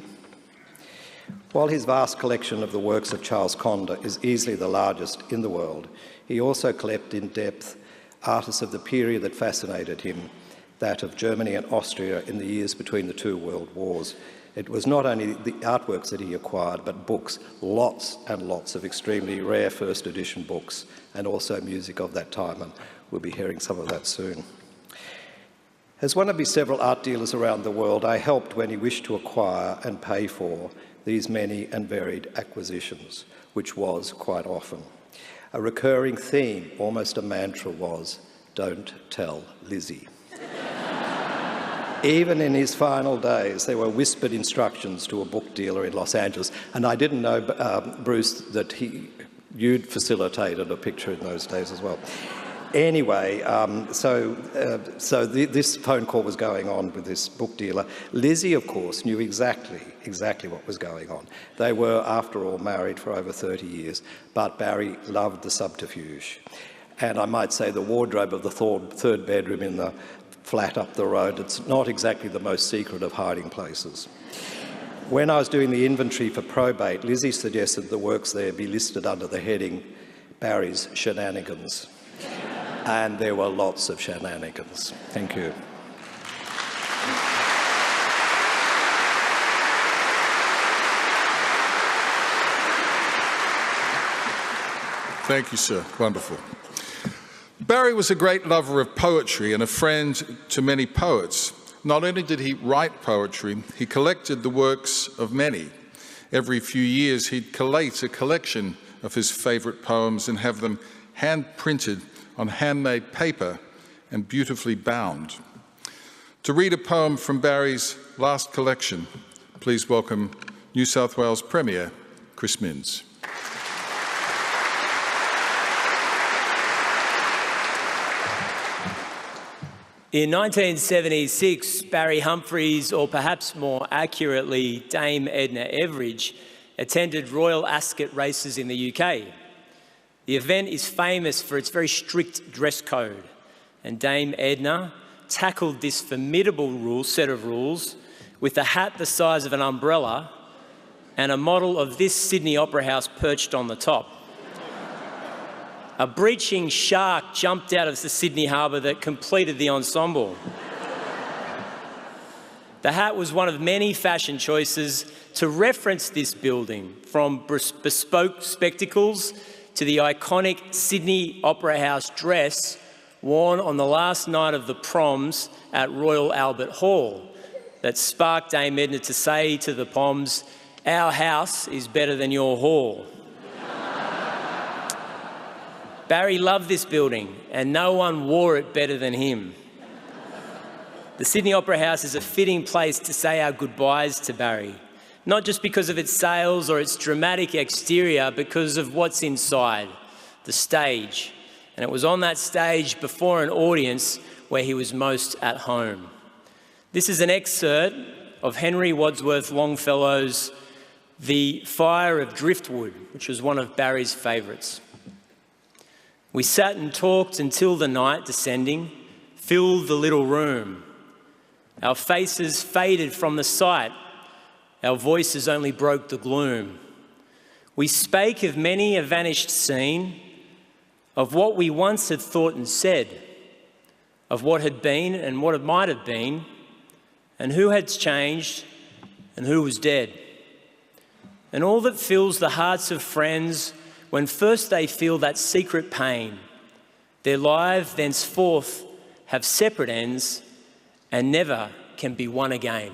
While his vast collection of the works of Charles Conder is easily the largest in the world, he also collected in depth artists of the period that fascinated him, that of Germany and Austria in the years between the two world wars. It was not only the artworks that he acquired, but books, lots and lots of extremely rare first edition books, and also music of that time, and we'll be hearing some of that soon. As one of his several art dealers around the world, I helped when he wished to acquire and pay for these many and varied acquisitions, which was quite often. A recurring theme, almost a mantra, was, "Don't tell Lizzie." Even in his final days, there were whispered instructions to a book dealer in Los Angeles, and I didn't know, Bruce, that you'd facilitated a picture in those days as well. Anyway, so this phone call was going on with this book dealer. Lizzie, of course, knew exactly what was going on. They were, after all, married for over 30 years, but Barry loved the subterfuge. And I might say the wardrobe of the third bedroom in the flat up the road, it's not exactly the most secret of hiding places. When I was doing the inventory for probate, Lizzie suggested the works there be listed under the heading Barry's Shenanigans. And there were lots of shenanigans. Thank you. Thank you, sir. Wonderful. Barry was a great lover of poetry and a friend to many poets. Not only did he write poetry, he collected the works of many. Every few years, he'd collate a collection of his favourite poems and have them hand-printed on handmade paper and beautifully bound. To read a poem from Barry's last collection, please welcome New South Wales Premier, Chris Minns. In 1976, Barry Humphries, or perhaps more accurately, Dame Edna Everage, attended Royal Ascot races in the UK. The event is famous for its very strict dress code, and Dame Edna tackled this formidable set of rules with a hat the size of an umbrella and a model of this Sydney Opera House perched on the top. A breaching shark jumped out of the Sydney harbour that completed the ensemble. The hat was one of many fashion choices to reference this building, from bespoke spectacles to the iconic Sydney Opera House dress worn on the last night of the proms at Royal Albert Hall that sparked Dame Edna to say to the Poms, "Our house is better than your hall." Barry loved this building, and no one wore it better than him. The Sydney Opera House is a fitting place to say our goodbyes to Barry, not just because of its sales or its dramatic exterior, because of what's inside, the stage. And it was on that stage before an audience where he was most at home. This is an excerpt of Henry Wadsworth Longfellow's The Fire of Driftwood, which was one of Barry's favourites. We sat and talked until the night, descending, filled the little room. Our faces faded from the sight. Our voices only broke the gloom. We spake of many a vanished scene, of what we once had thought and said, of what had been and what it might have been, and who had changed and who was dead. And all that fills the hearts of friends when first they feel that secret pain, their lives thenceforth have separate ends and never can be one again.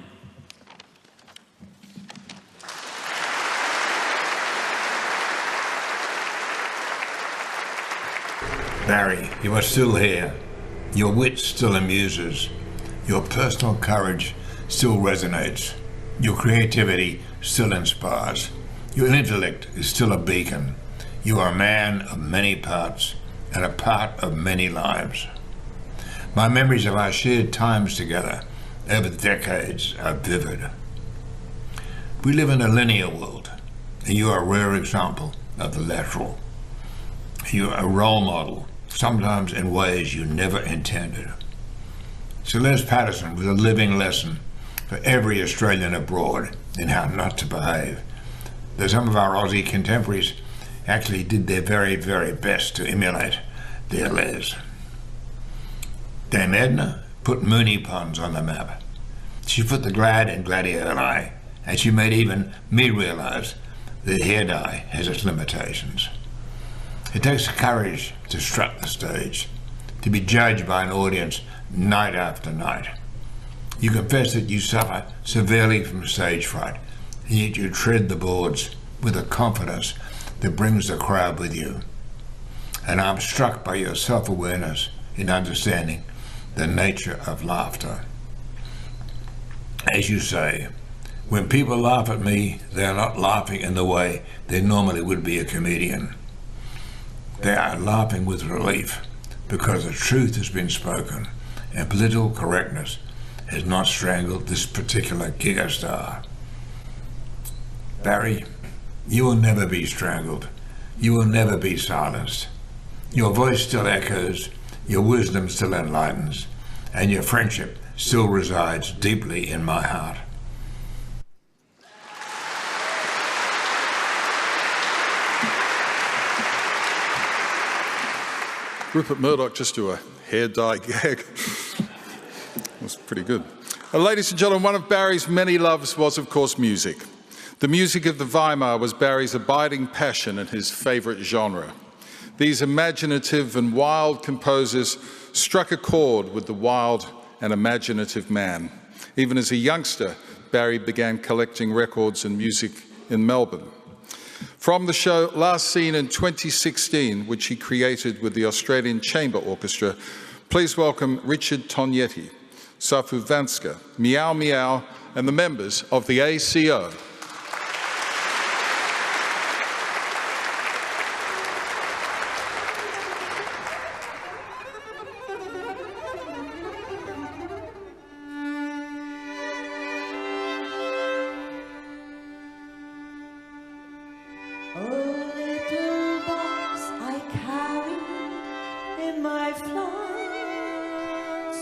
Barry, you are still here. Your wit still amuses. Your personal courage still resonates. Your creativity still inspires. Your intellect is still a beacon. You are a man of many parts and a part of many lives. My memories of our shared times together over the decades are vivid. We live in a linear world, and you are a rare example of the lateral. You are a role model, sometimes in ways you never intended. Celeste Patterson was a living lesson for every Australian abroad in how not to behave. Though some of our Aussie contemporaries actually did their very, very best to emulate their Les. Dame Edna put Moonee Ponds on the map. She put the glad in gladioli, and she made even me realise that hair dye has its limitations. It takes courage to strut the stage, to be judged by an audience night after night. You confess that you suffer severely from stage fright, and yet you tread the boards with a confidence that brings the crowd with you. And I'm struck by your self-awareness in understanding the nature of laughter. As you say, when people laugh at me, they are not laughing in the way they normally would be a comedian. They are laughing with relief because the truth has been spoken and political correctness has not strangled this particular gigastar. Barry, you will never be strangled. You will never be silenced. Your voice still echoes, your wisdom still enlightens, and your friendship still resides deeply in my heart. Rupert Murdoch just do a hair dye gag. That's pretty good. Ladies and gentlemen, one of Barry's many loves was, of course, music. The music of the Weimar was Barry's abiding passion and his favourite genre. These imaginative and wild composers struck a chord with the wild and imaginative man. Even as a youngster, Barry began collecting records and music in Melbourne. From the show Last Seen in 2016, which he created with the Australian Chamber Orchestra, please welcome Richard Tognetti, Safu Vanska, Meow Meow, and the members of the ACO.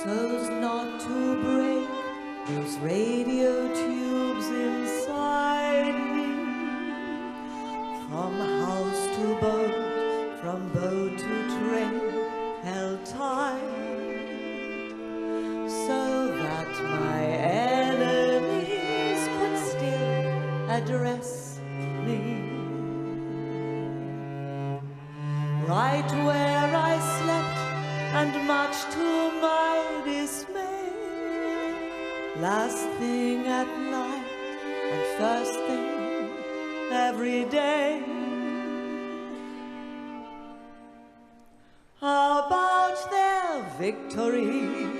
so's not to break those radio tubes inside me. From house to boat, from boat to train, held tight, so that my enemies could still address me. Right where I slept, and much to my dismay, last thing at night and first thing every day, about their victories,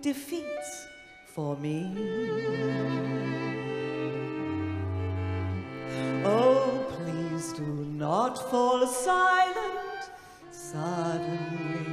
defeats for me. Oh, please do not fall silent suddenly.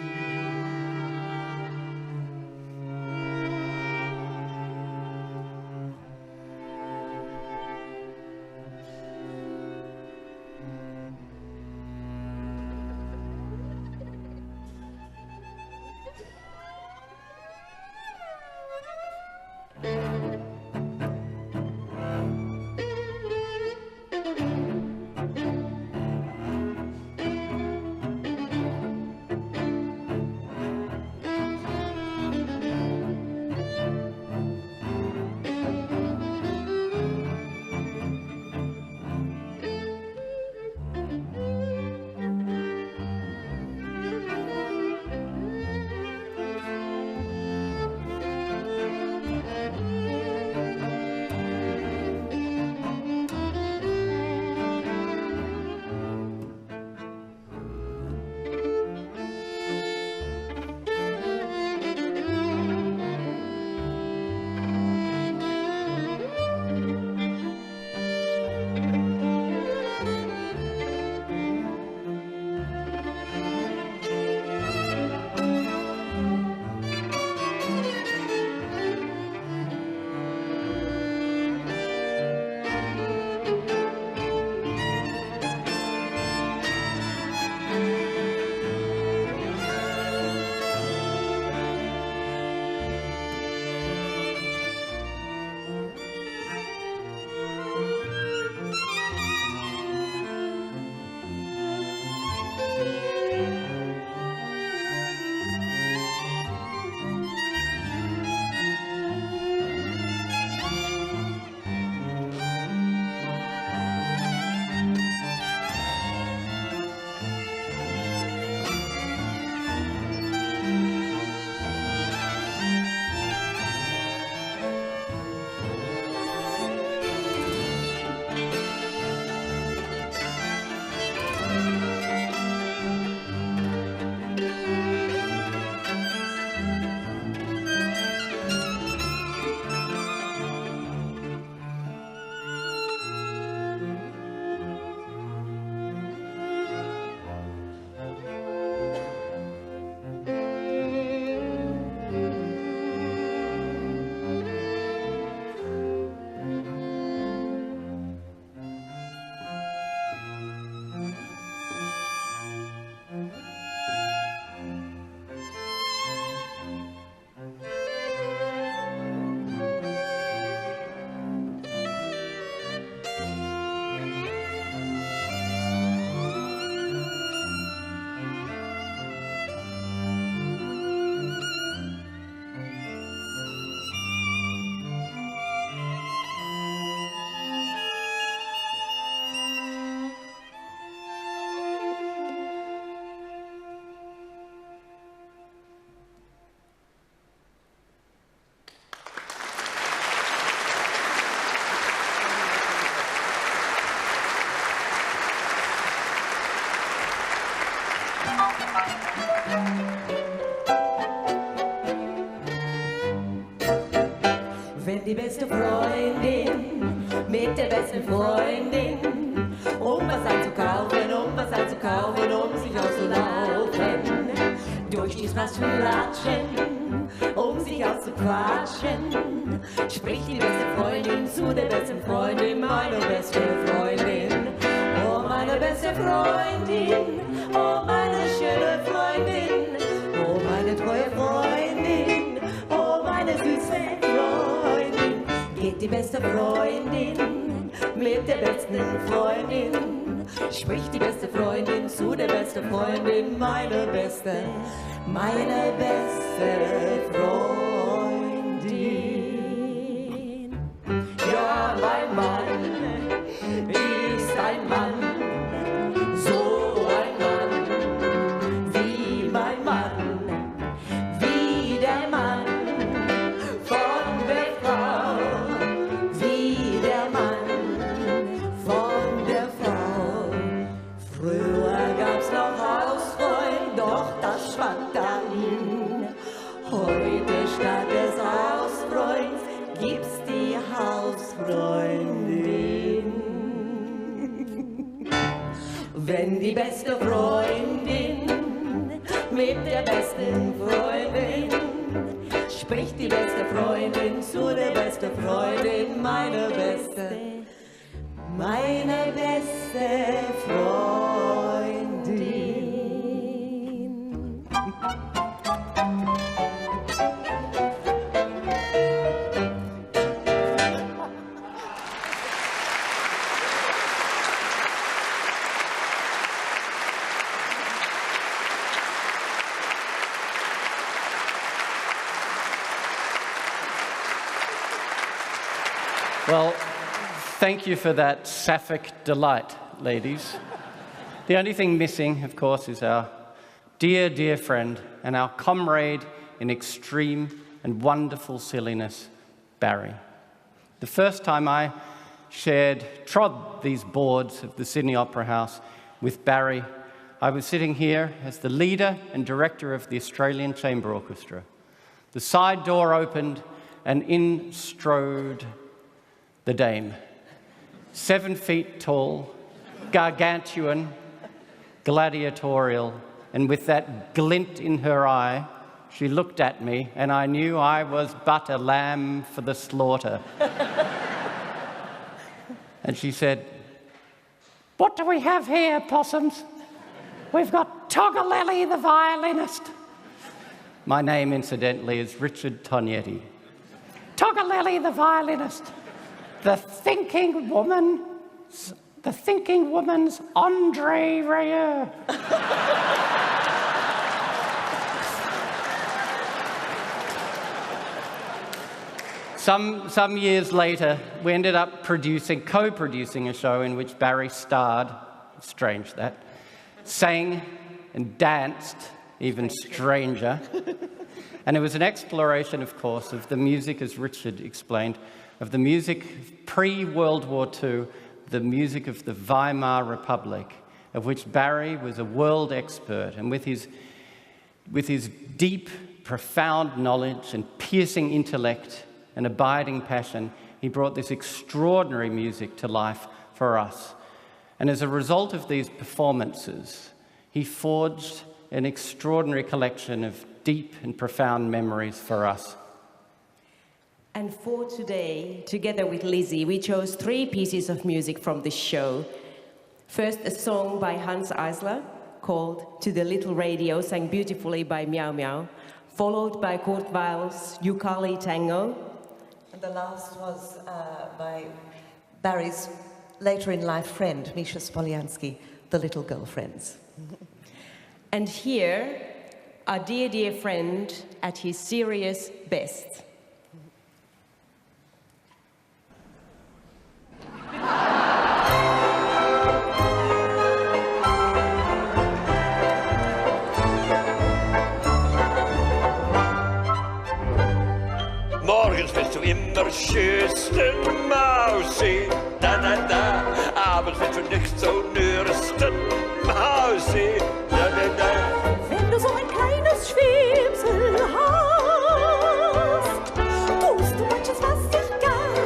beste Freundin, mit der besten Freundin, was einzukaufen, was einzukaufen, sich auszulaufen, durch die Straßen latschen, sich auszuquatschen, spricht die beste Freundin zu der besten Freundin, meine beste Freundin. Oh, meine beste Freundin, oh, meine schöne Freundin, oh, meine treue Freundin, oh, meine süße Freundin. Geht die beste Freundin mit der besten Freundin, spricht die beste Freundin zu der besten Freundin, meine beste Freundin. Ja, mein Mann ist ein Mann, so ein Mann, wie mein Mann, wie der Mann von der Frau, wie der Mann von der Frau. Früher gab's noch Hausfreund, doch das schwand dahin. Heute statt des Hausfreunds gibt's die Hausfreundin. Wenn die beste Freundin mit der besten Freundin spricht, die beste Freundin zu der besten Freundin, meine beste Freundin. Well, thank you for that sapphic delight, ladies. The only thing missing, of course, is our dear, dear friend and our comrade in extreme and wonderful silliness, Barry. The first time I trod these boards of the Sydney Opera House with Barry, I was sitting here as the leader and director of the Australian Chamber Orchestra. The side door opened and in strode the dame, 7 feet tall, gargantuan, gladiatorial, and with that glint in her eye, she looked at me, and I knew I was but a lamb for the slaughter. And she said, "What do we have here, possums? We've got Togalelli the violinist." My name, incidentally, is Richard Tognetti. Togalelli the violinist. The thinking woman's Andre Rieu. Some years later, we ended up co-producing a show in which Barry starred, strange that, sang and danced, even stranger. And it was an exploration, of course, of the music, as Richard explained, of the music pre-World War II, the music of the Weimar Republic, of which Barry was a world expert, and with his deep, profound knowledge and piercing intellect and abiding passion, he brought this extraordinary music to life for us. And as a result of these performances, he forged an extraordinary collection of deep and profound memories for us. And for today, together with Lizzie, we chose 3 pieces of music from this show. First, a song by Hans Eisler called To the Little Radio, sang beautifully by Meow Meow, followed by Kurt Weill's Ukulele Tango. And the last was by Barry's later-in-life friend, Misha Spolyansky, The Little Girlfriends. And here, our dear, dear friend at his serious best. Morgens bist du immer schönsten Mausi, da da da. Abends bist du nicht so nürsten Mausi, da da da. Wenn du so ein kleines Schwäbsel hast, tust du manches, was dich gar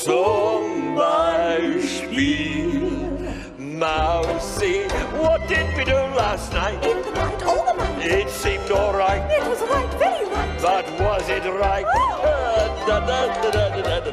Zum Beispiel, Mousie, what did we do last night? In the night, all the night. It seemed all right. It was right, very right. But was it right?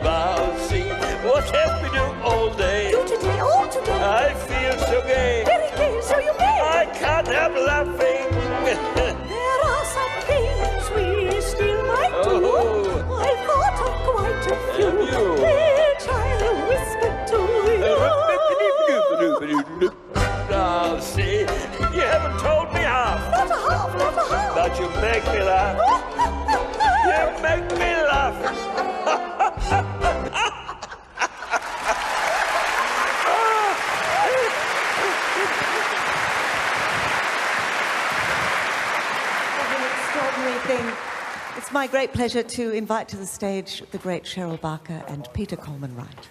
Mousie, what have we do all day? Do today, all today. I feel so gay. Very gay, so you may. I can't help laughing. There are some things we still might do. Oh. I've thought of quite a few, Have you? which I'll whisper to you. Mousie, you haven't told me half. Not a half, not a half. But you make me laugh. You make me laugh. Thing. It's my great pleasure to invite to the stage the great Cheryl Barker and Peter Coleman Wright.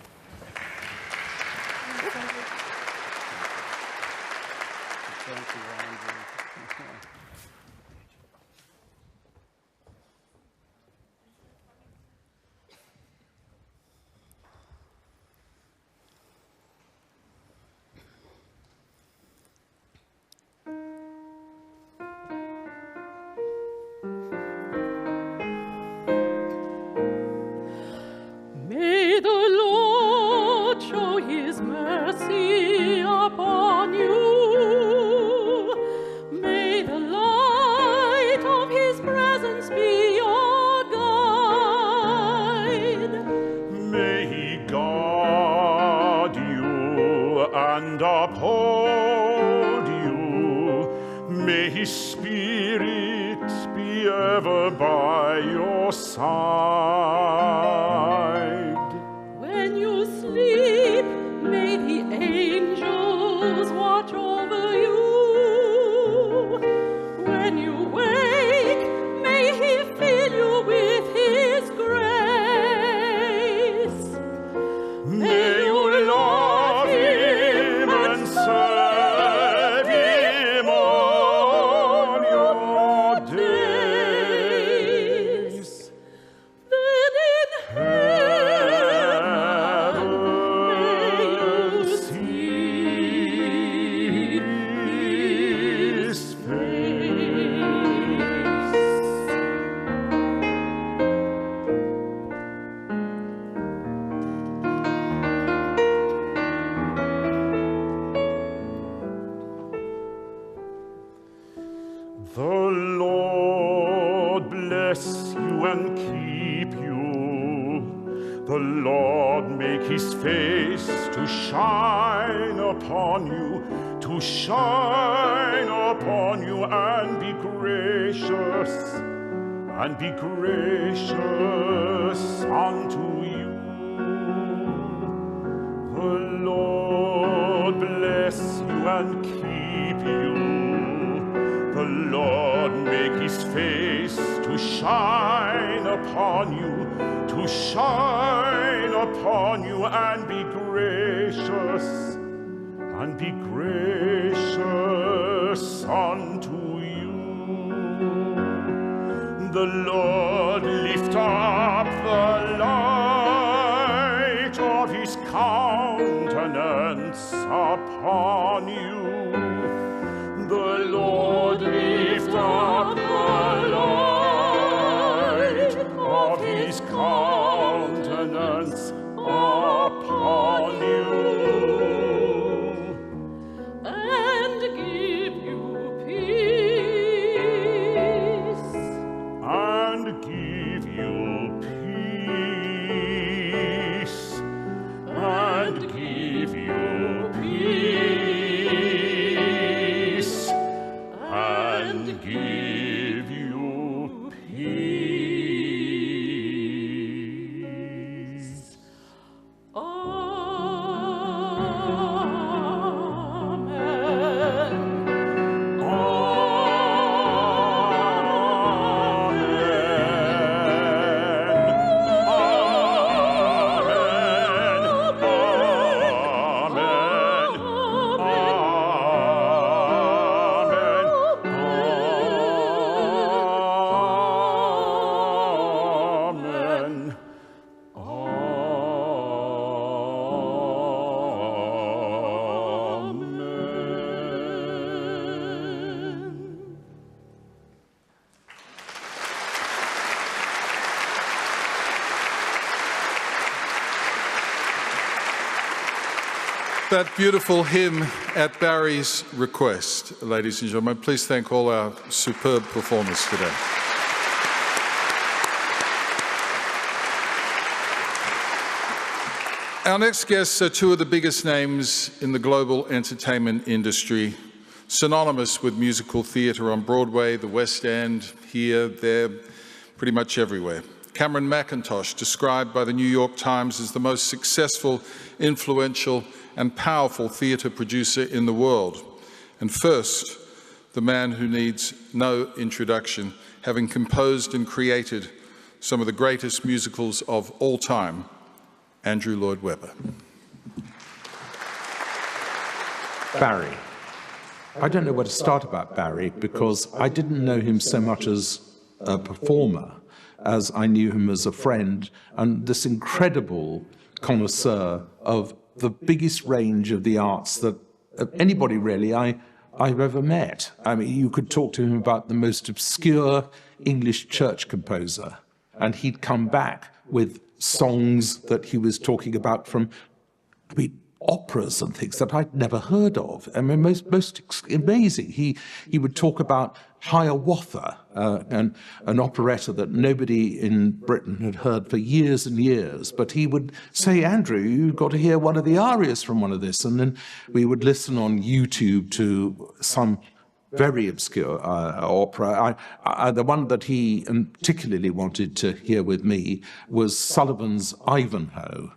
May the Lord show his mercy upon you. May the light of his presence be your guide. May he guard you and uphold you. May his spirit be ever by your side. When you sleep, may the angels watch over you. When you wake, may he fill you with his grace. May you love him and serve him all your days. Then in heaven may you see his face. The Lord bless you and keep you. The Lord make his face to shine upon you, and be gracious unto you. The Lord bless you and keep you. The Lord make his face to shine upon you, and be gracious unto you. The Lord lift up the light of his countenance upon you. The Lord lift up the light of his countenance upon you. And give you peace. And give you peace. And give you peace. That beautiful hymn at Barry's request, ladies and gentlemen. Please thank all our superb performers today. Our next guests are two of the biggest names in the global entertainment industry, synonymous with musical theatre on Broadway, the West End, here, there, pretty much everywhere. Cameron Mackintosh, described by the New York Times as the most successful, influential, and powerful theatre producer in the world. And first, the man who needs no introduction, having composed and created some of the greatest musicals of all time, Andrew Lloyd Webber. Barry. I don't know where to start about Barry because I didn't know him so much as a performer as I knew him as a friend and this incredible connoisseur of the biggest range of the arts that anybody really I've ever met. I mean, you could talk to him about the most obscure English church composer, and he'd come back with songs that he was talking about from, operas and things that I'd never heard of. I mean, most amazing. He would talk about Hiawatha, an operetta that nobody in Britain had heard for years and years. But he would say, Andrew, you've got to hear one of the arias from one of this. And then we would listen on YouTube to some very obscure opera. The one that he particularly wanted to hear with me was Sullivan's Ivanhoe.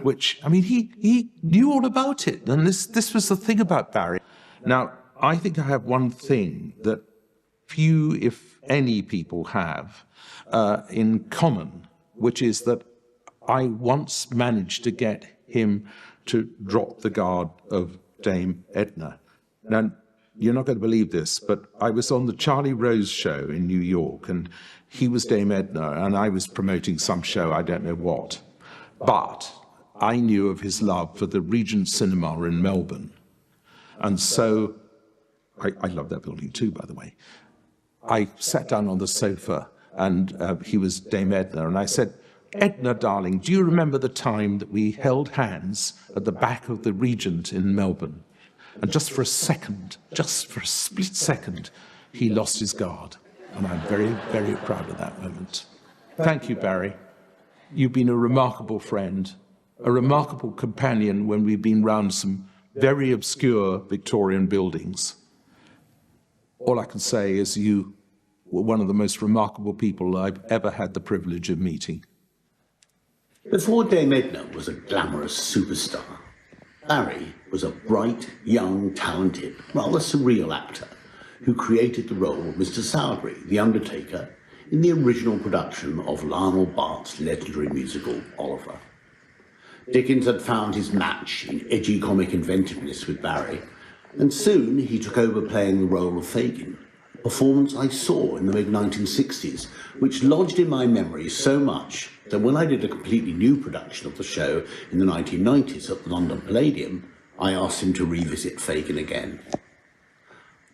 Which, I mean, he knew all about it. And this was the thing about Barry. Now, I think I have one thing that few, if any, people have in common, which is that I once managed to get him to drop the guard of Dame Edna. Now, you're not going to believe this, but I was on the Charlie Rose show in New York, and he was Dame Edna, and I was promoting some show, I don't know what. But I knew of his love for the Regent Cinema in Melbourne. And so, I love that building too, by the way. I sat down on the sofa and he was Dame Edna, and I said, Edna, darling, do you remember the time that we held hands at the back of the Regent in Melbourne? And just for a second, just for a split second, he lost his guard. And I'm very, very proud of that moment. Thank you, Barry. You've been a remarkable friend, a remarkable companion when we've been round some very obscure Victorian buildings. All I can say is you were one of the most remarkable people I've ever had the privilege of meeting. Before Dame Edna was a glamorous superstar, Barry was a bright, young, talented, rather surreal actor who created the role of Mr. Sowdry, the Undertaker, in the original production of Lionel Bart's legendary musical, Oliver. Dickens had found his match in edgy comic inventiveness with Barry, and soon he took over playing the role of Fagin, a performance I saw in the mid-1960s, which lodged in my memory so much that when I did a completely new production of the show in the 1990s at the London Palladium, I asked him to revisit Fagin again.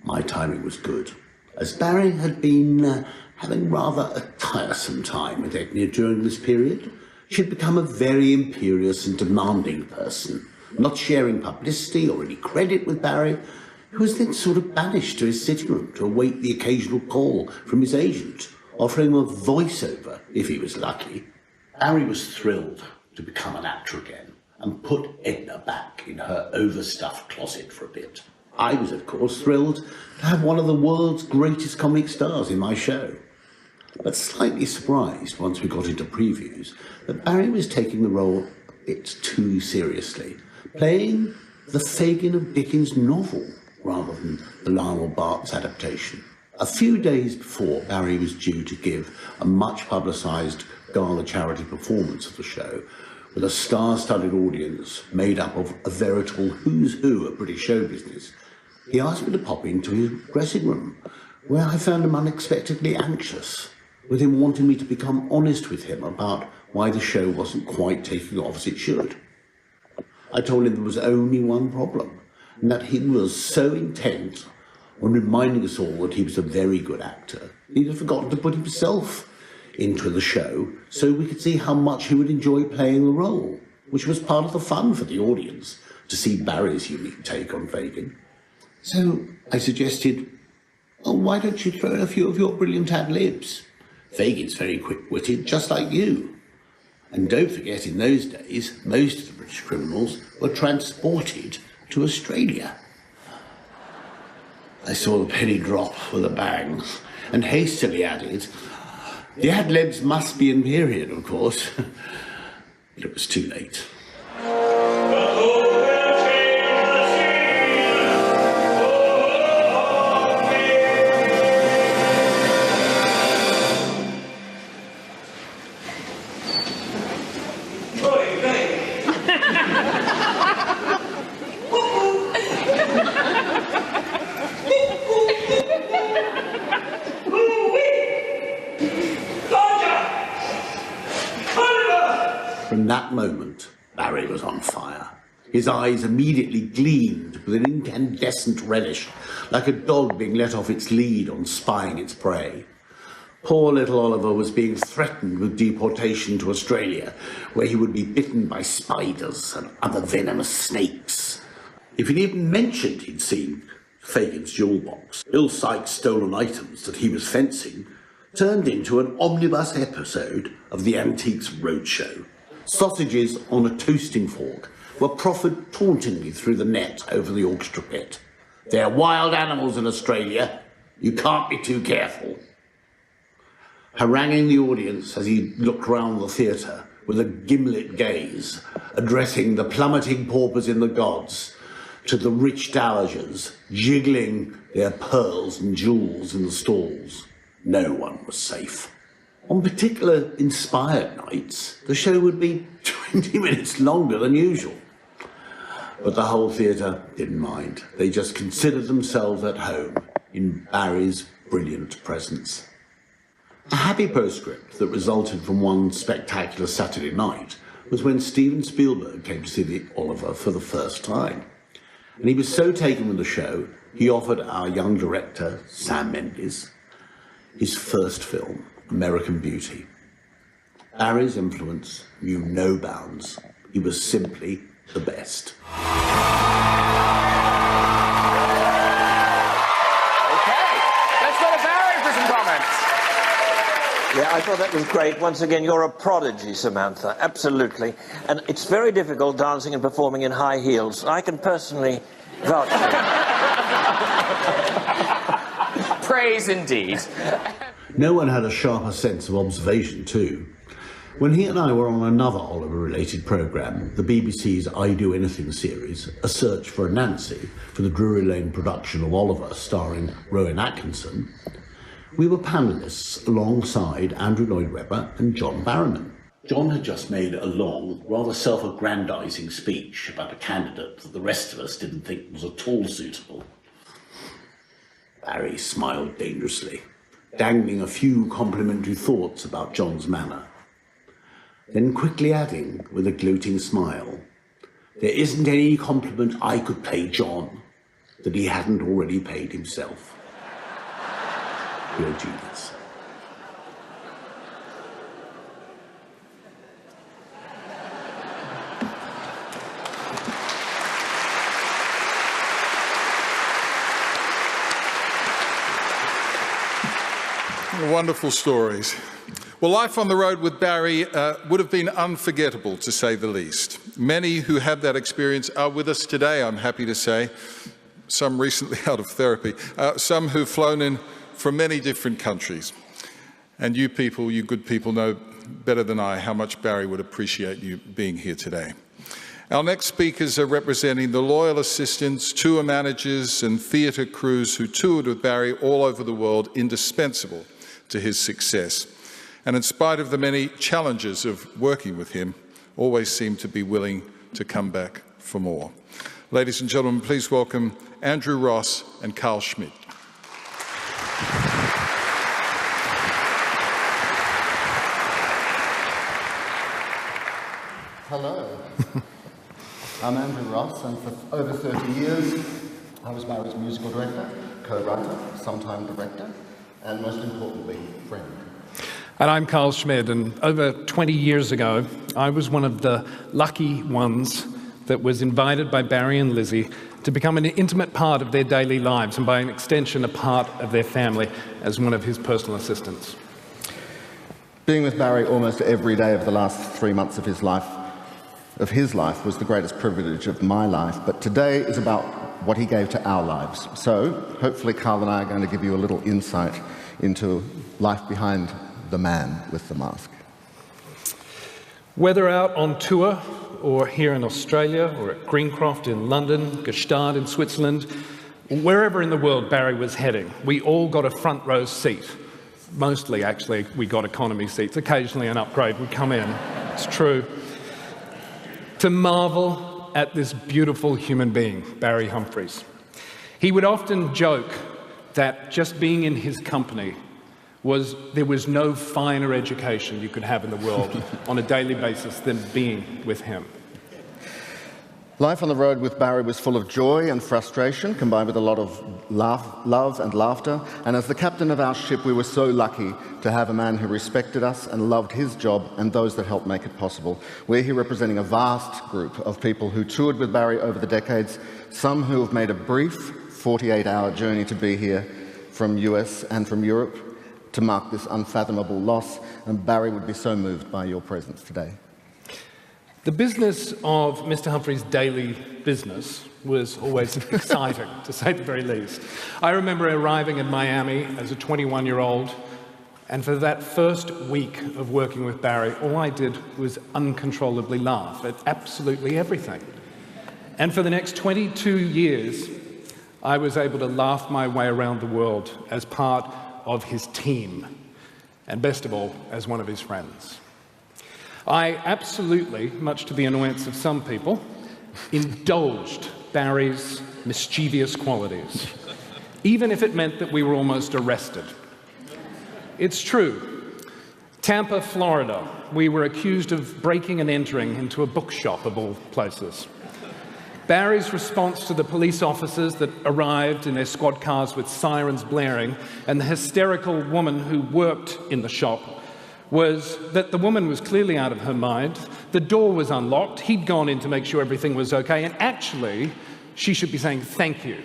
My timing was good, as Barry had been having rather a tiresome time with Edna during this period. She'd become a very imperious and demanding person, not sharing publicity or any credit with Barry, who was then sort of banished to his sitting room to await the occasional call from his agent, offering him a voiceover if he was lucky. Barry was thrilled to become an actor again and put Edna back in her overstuffed closet for a bit. I was, of course, thrilled to have one of the world's greatest comic stars in my show, but slightly surprised once we got into previews that Barry was taking the role a bit too seriously, playing the Fagin of Dickens' novel rather than the Lionel Bart's adaptation. A few days before Barry was due to give a much publicised gala charity performance of the show, with a star-studded audience made up of a veritable who's who of British show business, he asked me to pop into his dressing room, where I found him unexpectedly anxious, with him wanting me to become honest with him about why the show wasn't quite taking off as it should. I told him there was only one problem, and that he was so intent on reminding us all that he was a very good actor, he'd have forgotten to put himself into the show so we could see how much he would enjoy playing the role, which was part of the fun for the audience, to see Barry's unique take on Fagin. So I suggested, oh, why don't you throw in a few of your brilliant ad-libs? Fagin's very quick-witted, just like you. And don't forget, in those days, most of the British criminals were transported to Australia. I saw the penny drop with a bang and hastily added, the ad-libs must be in period, of course. But it was too late. From that moment, Barry was on fire. His eyes immediately gleamed with an incandescent relish, like a dog being let off its lead on spying its prey. Poor little Oliver was being threatened with deportation to Australia, where he would be bitten by spiders and other venomous snakes. If he'd even mentioned he'd seen Fagin's jewel box, Bill Sykes' stolen items that he was fencing turned into an omnibus episode of the Antiques Roadshow. Sausages on a toasting fork were proffered tauntingly through the net over the orchestra pit. They're wild animals in Australia. You can't be too careful. Haranguing the audience as he looked round the theatre with a gimlet gaze, addressing the plummeting paupers in the gods to the rich dowagers jiggling their pearls and jewels in the stalls. No one was safe. On particular inspired nights, the show would be 20 minutes longer than usual. But the whole theatre didn't mind. They just considered themselves at home in Barry's brilliant presence. A happy postscript that resulted from one spectacular Saturday night was when Steven Spielberg came to see the Oliver for the first time. And he was so taken with the show, he offered our young director, Sam Mendes, his first film, American Beauty. Barry's influence knew no bounds. He was simply the best. Let's go to Barry for some comments. Yeah, I thought that was great. Once again, you're a prodigy, Samantha. Absolutely. And it's very difficult dancing and performing in high heels. I can personally vouch for it. Praise indeed. No one had a sharper sense of observation, too. When he and I were on another Oliver-related programme, the BBC's I Do Anything series, A Search for a Nancy, for the Drury Lane production of Oliver starring Rowan Atkinson, we were panellists alongside Andrew Lloyd Webber and John Barrowman. John had just made a long, rather self-aggrandising speech about a candidate that the rest of us didn't think was at all suitable. Barry smiled dangerously, dangling a few complimentary thoughts about John's manner. Then quickly adding, with a gloating smile, there isn't any compliment I could pay John that he hadn't already paid himself. You're a genius. Wonderful stories. Well, life on the road with Barry would have been unforgettable, to say the least. Many who had that experience are with us today, I'm happy to say. Some recently out of therapy. Some who've flown in from many different countries. And you people, you good people, know better than I how much Barry would appreciate you being here today. Our next speakers are representing the loyal assistants, tour managers and theatre crews who toured with Barry all over the world, indispensable to his success. And in spite of the many challenges of working with him, always seemed to be willing to come back for more. Ladies and gentlemen, please welcome Andrew Ross and Carl Schmidt. Hello. I'm Andrew Ross, and for over 30 years I was Barry's musical director, co-writer, sometime director, and most importantly, friend. And I'm Carl Schmidt, and over 20 years ago, I was one of the lucky ones that was invited by Barry and Lizzie to become an intimate part of their daily lives and by an extension a part of their family as one of his personal assistants. Being with Barry almost every day of the last 3 months of his life was the greatest privilege of my life, but today is about what he gave to our lives. So hopefully Carl and I are going to give you a little insight into life behind the man with the mask. Whether out on tour or here in Australia or at Greencroft in London, Gstaad in Switzerland, wherever in the world Barry was heading, we all got a front row seat. Mostly, actually, we got economy seats. Occasionally an upgrade would come in. It's true. To marvel at this beautiful human being, Barry Humphries. He would often joke that just being in his company there was no finer education you could have in the world on a daily basis than being with him. Life on the road with Barry was full of joy and frustration, combined with a lot of love and laughter. And as the captain of our ship, we were so lucky to have a man who respected us and loved his job and those that helped make it possible. We're here representing a vast group of people who toured with Barry over the decades, some who have made a brief 48-hour journey to be here from US and from Europe to mark this unfathomable loss. And Barry would be so moved by your presence today. The business of Mr. Humphries' daily business was always exciting, to say the very least. I remember arriving in Miami as a 21-year-old, and for that first week of working with Barry, all I did was uncontrollably laugh at absolutely everything. And for the next 22 years, I was able to laugh my way around the world as part of his team, and best of all, as one of his friends. I absolutely, much to the annoyance of some people, indulged Barry's mischievous qualities, even if it meant that we were almost arrested. It's true. Tampa, Florida, we were accused of breaking and entering into a bookshop of all places. Barry's response to the police officers that arrived in their squad cars with sirens blaring and the hysterical woman who worked in the shop was that the woman was clearly out of her mind, the door was unlocked, he'd gone in to make sure everything was okay, and actually, she should be saying thank you.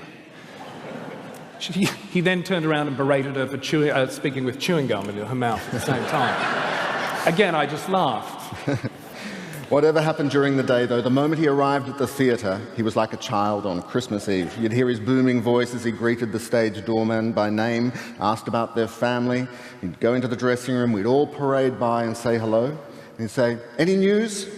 He then turned around and berated her for speaking with chewing gum in her mouth at the same time. Again, I just laughed. Whatever happened during the day, though, the moment he arrived at the theatre, he was like a child on Christmas Eve. You'd hear his booming voice as he greeted the stage doorman by name, asked about their family. He'd go into the dressing room, we'd all parade by and say hello. And he'd say, "Any news?"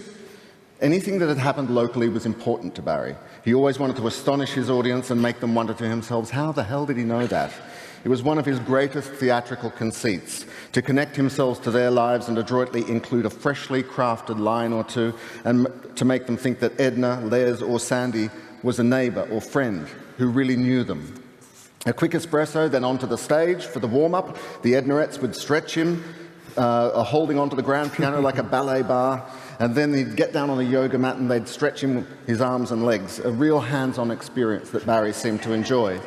Anything that had happened locally was important to Barry. He always wanted to astonish his audience and make them wonder to themselves, how the hell did he know that? It was one of his greatest theatrical conceits, to connect himself to their lives and adroitly include a freshly crafted line or two, and to make them think that Edna, Les, or Sandy was a neighbour or friend who really knew them. A quick espresso, then onto the stage for the warm-up. The Ednarettes would stretch him, holding onto the grand piano like a ballet bar, and then he'd get down on a yoga mat and they'd stretch him his arms and legs. A real hands-on experience that Barry seemed to enjoy.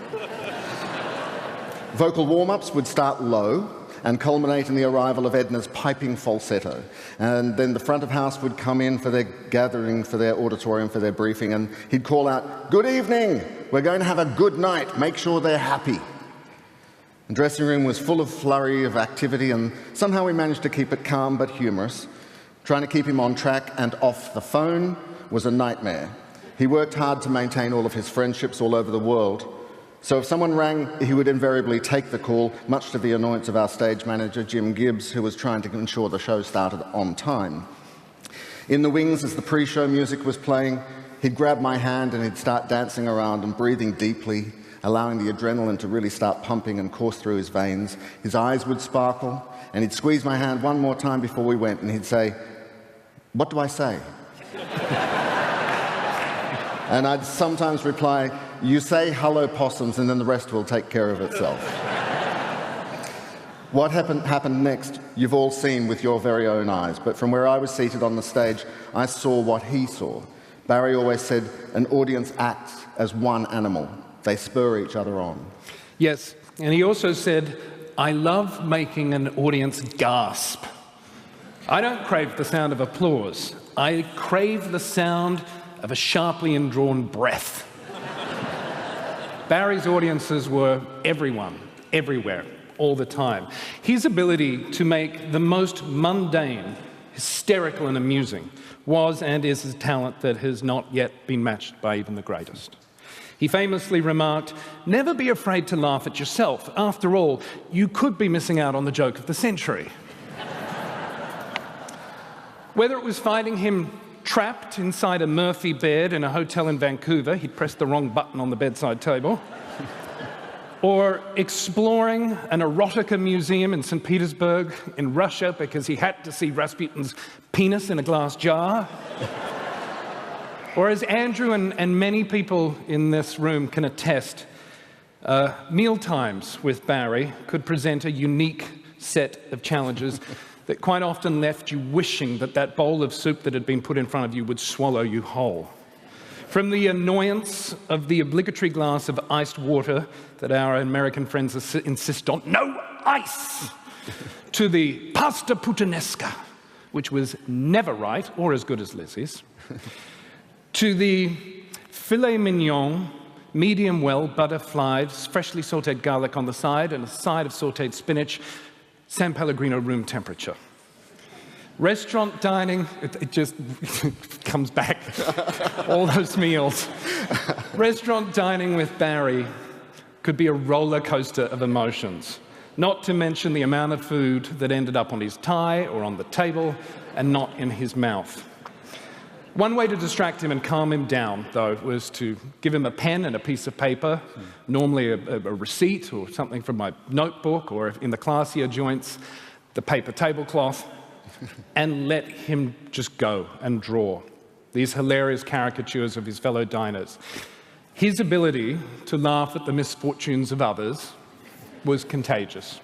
Vocal warm-ups would start low and culminate in the arrival of Edna's piping falsetto. And then the front of house would come in for their gathering, for their auditorium, for their briefing, and he'd call out, "Good evening, we're going to have a good night, make sure they're happy." The dressing room was full of flurry of activity, and somehow we managed to keep it calm but humorous. Trying to keep him on track and off the phone was a nightmare. He worked hard to maintain all of his friendships all over the world. So if someone rang, he would invariably take the call, much to the annoyance of our stage manager, Jim Gibbs, who was trying to ensure the show started on time. In the wings, as the pre-show music was playing, he'd grab my hand and he'd start dancing around and breathing deeply, allowing the adrenaline to really start pumping and course through his veins. His eyes would sparkle, and he'd squeeze my hand one more time before we went, and he'd say, "What do I say?" And I'd sometimes reply, "You say hello possums and then the rest will take care of itself." What happened next, you've all seen with your very own eyes, but from where I was seated on the stage, I saw what he saw. Barry always said, an audience acts as one animal. They spur each other on. Yes, and he also said, "I love making an audience gasp." I don't crave the sound of applause. I crave the sound of a sharply indrawn breath. Barry's audiences were everyone, everywhere, all the time. His ability to make the most mundane hysterical and amusing was and is a talent that has not yet been matched by even the greatest. He famously remarked, "Never be afraid to laugh at yourself. After all, you could be missing out on the joke of the century." Whether it was finding him trapped inside a Murphy bed in a hotel in Vancouver, he'd pressed the wrong button on the bedside table, or exploring an erotica museum in St. Petersburg in Russia because he had to see Rasputin's penis in a glass jar, or as Andrew and many people in this room can attest, meal times with Barry could present a unique set of challenges that quite often left you wishing that that bowl of soup that had been put in front of you would swallow you whole. From the annoyance of the obligatory glass of iced water that our American friends insist on, no ice, to the pasta puttanesca, which was never right or as good as Lizzie's, to the filet mignon, medium well, butter fried, freshly sauteed garlic on the side, and a side of sauteed spinach, San Pellegrino room temperature. Restaurant dining, it just comes back, all those meals. Restaurant dining with Barry could be a roller coaster of emotions, not to mention the amount of food that ended up on his tie or on the table and not in his mouth. One way to distract him and calm him down, though, was to give him a pen and a piece of paper, normally a receipt or something from my notebook, or in the classier joints, the paper tablecloth, and let him just go and draw these hilarious caricatures of his fellow diners. His ability to laugh at the misfortunes of others was contagious.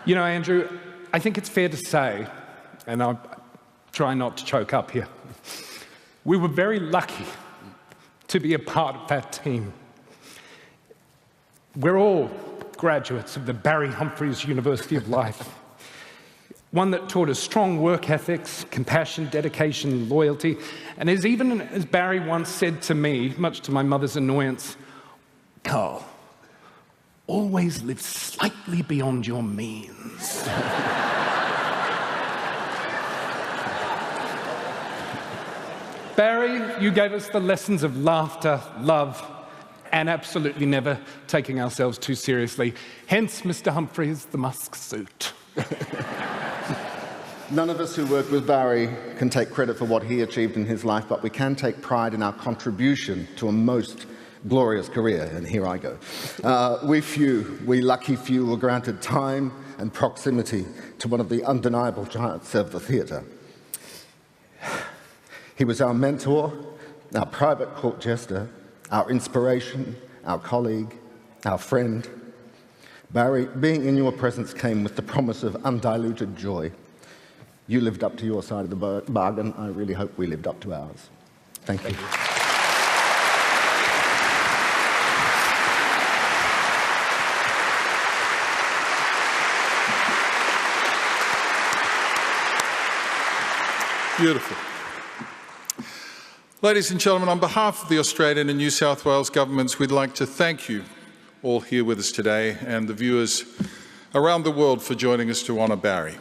You know, Andrew, I think it's fair to say, and I try not to choke up here, we were very lucky to be a part of that team. We're all graduates of the Barry Humphries University of Life, one that taught us strong work ethics, compassion, dedication, loyalty, and as Barry once said to me, much to my mother's annoyance, "Carl, always live slightly beyond your means." Barry, you gave us the lessons of laughter, love, and absolutely never taking ourselves too seriously. Hence, Mr. Humphries, the musk suit. None of us who work with Barry can take credit for what he achieved in his life, but we can take pride in our contribution to a most glorious career, and here I go. We lucky few, were granted time and proximity to one of the undeniable giants of the theatre. He was our mentor, our private court jester, our inspiration, our colleague, our friend. Barry, being in your presence came with the promise of undiluted joy. You lived up to your side of the bargain. I really hope we lived up to ours. Thank you. Beautiful. Ladies and gentlemen, on behalf of the Australian and New South Wales governments, we'd like to thank you all here with us today and the viewers around the world for joining us to honour Barry.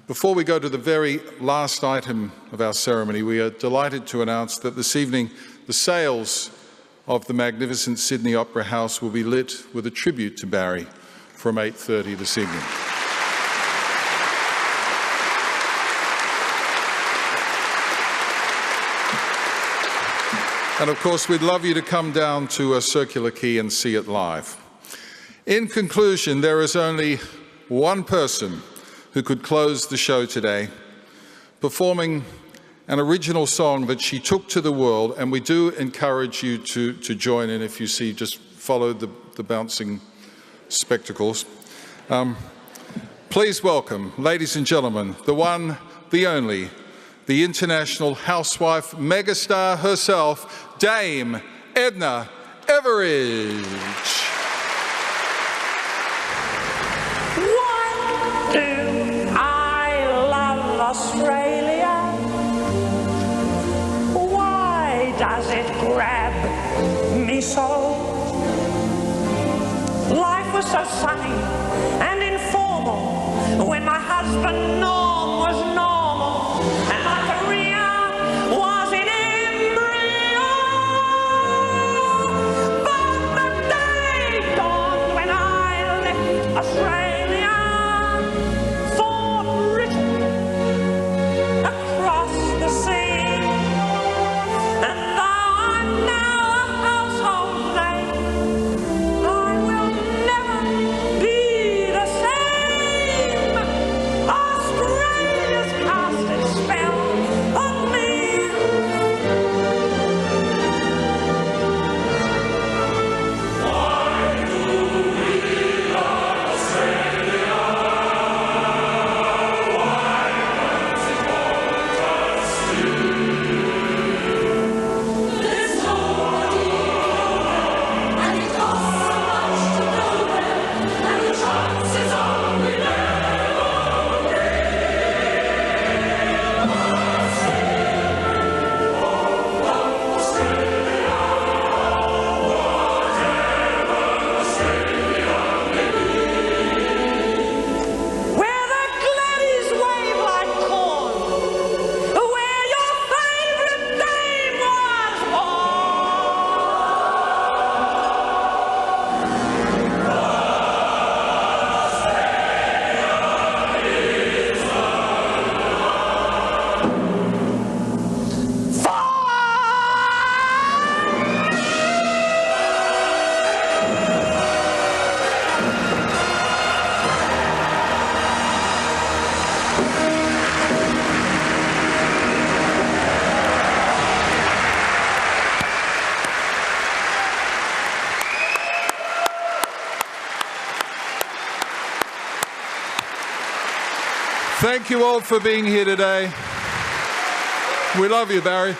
Before we go to the very last item of our ceremony, we are delighted to announce that this evening the sails of the magnificent Sydney Opera House will be lit with a tribute to Barry from 8:30 this evening. And of course, we'd love you to come down to a Circular Quay and see it live. In conclusion, there is only one person who could close the show today, performing an original song that she took to the world, and we do encourage you to join in. If you see, just follow the bouncing spectacles. Please welcome, ladies and gentlemen, the one, the only, the international housewife megastar herself, Dame Edna Everage. Why do I love Australia? does it grab me so? Life was so sunny and informal when my husband Norm was normal and my career was in embryo. But the day dawned when I left Australia for Britain across the sea. And though I'm now a household name, I will never be the same. Australia's cast its spell on me. Why do we love Australia? Why does it hold us still? There's nobody home, and it costs so much to go there, and the chances are we never bring Australia, oh, Australia, whatever Australia may be. Where the gladdies wave like corn, where your favourite dame was Thank you all for being here today. We love you, Barry.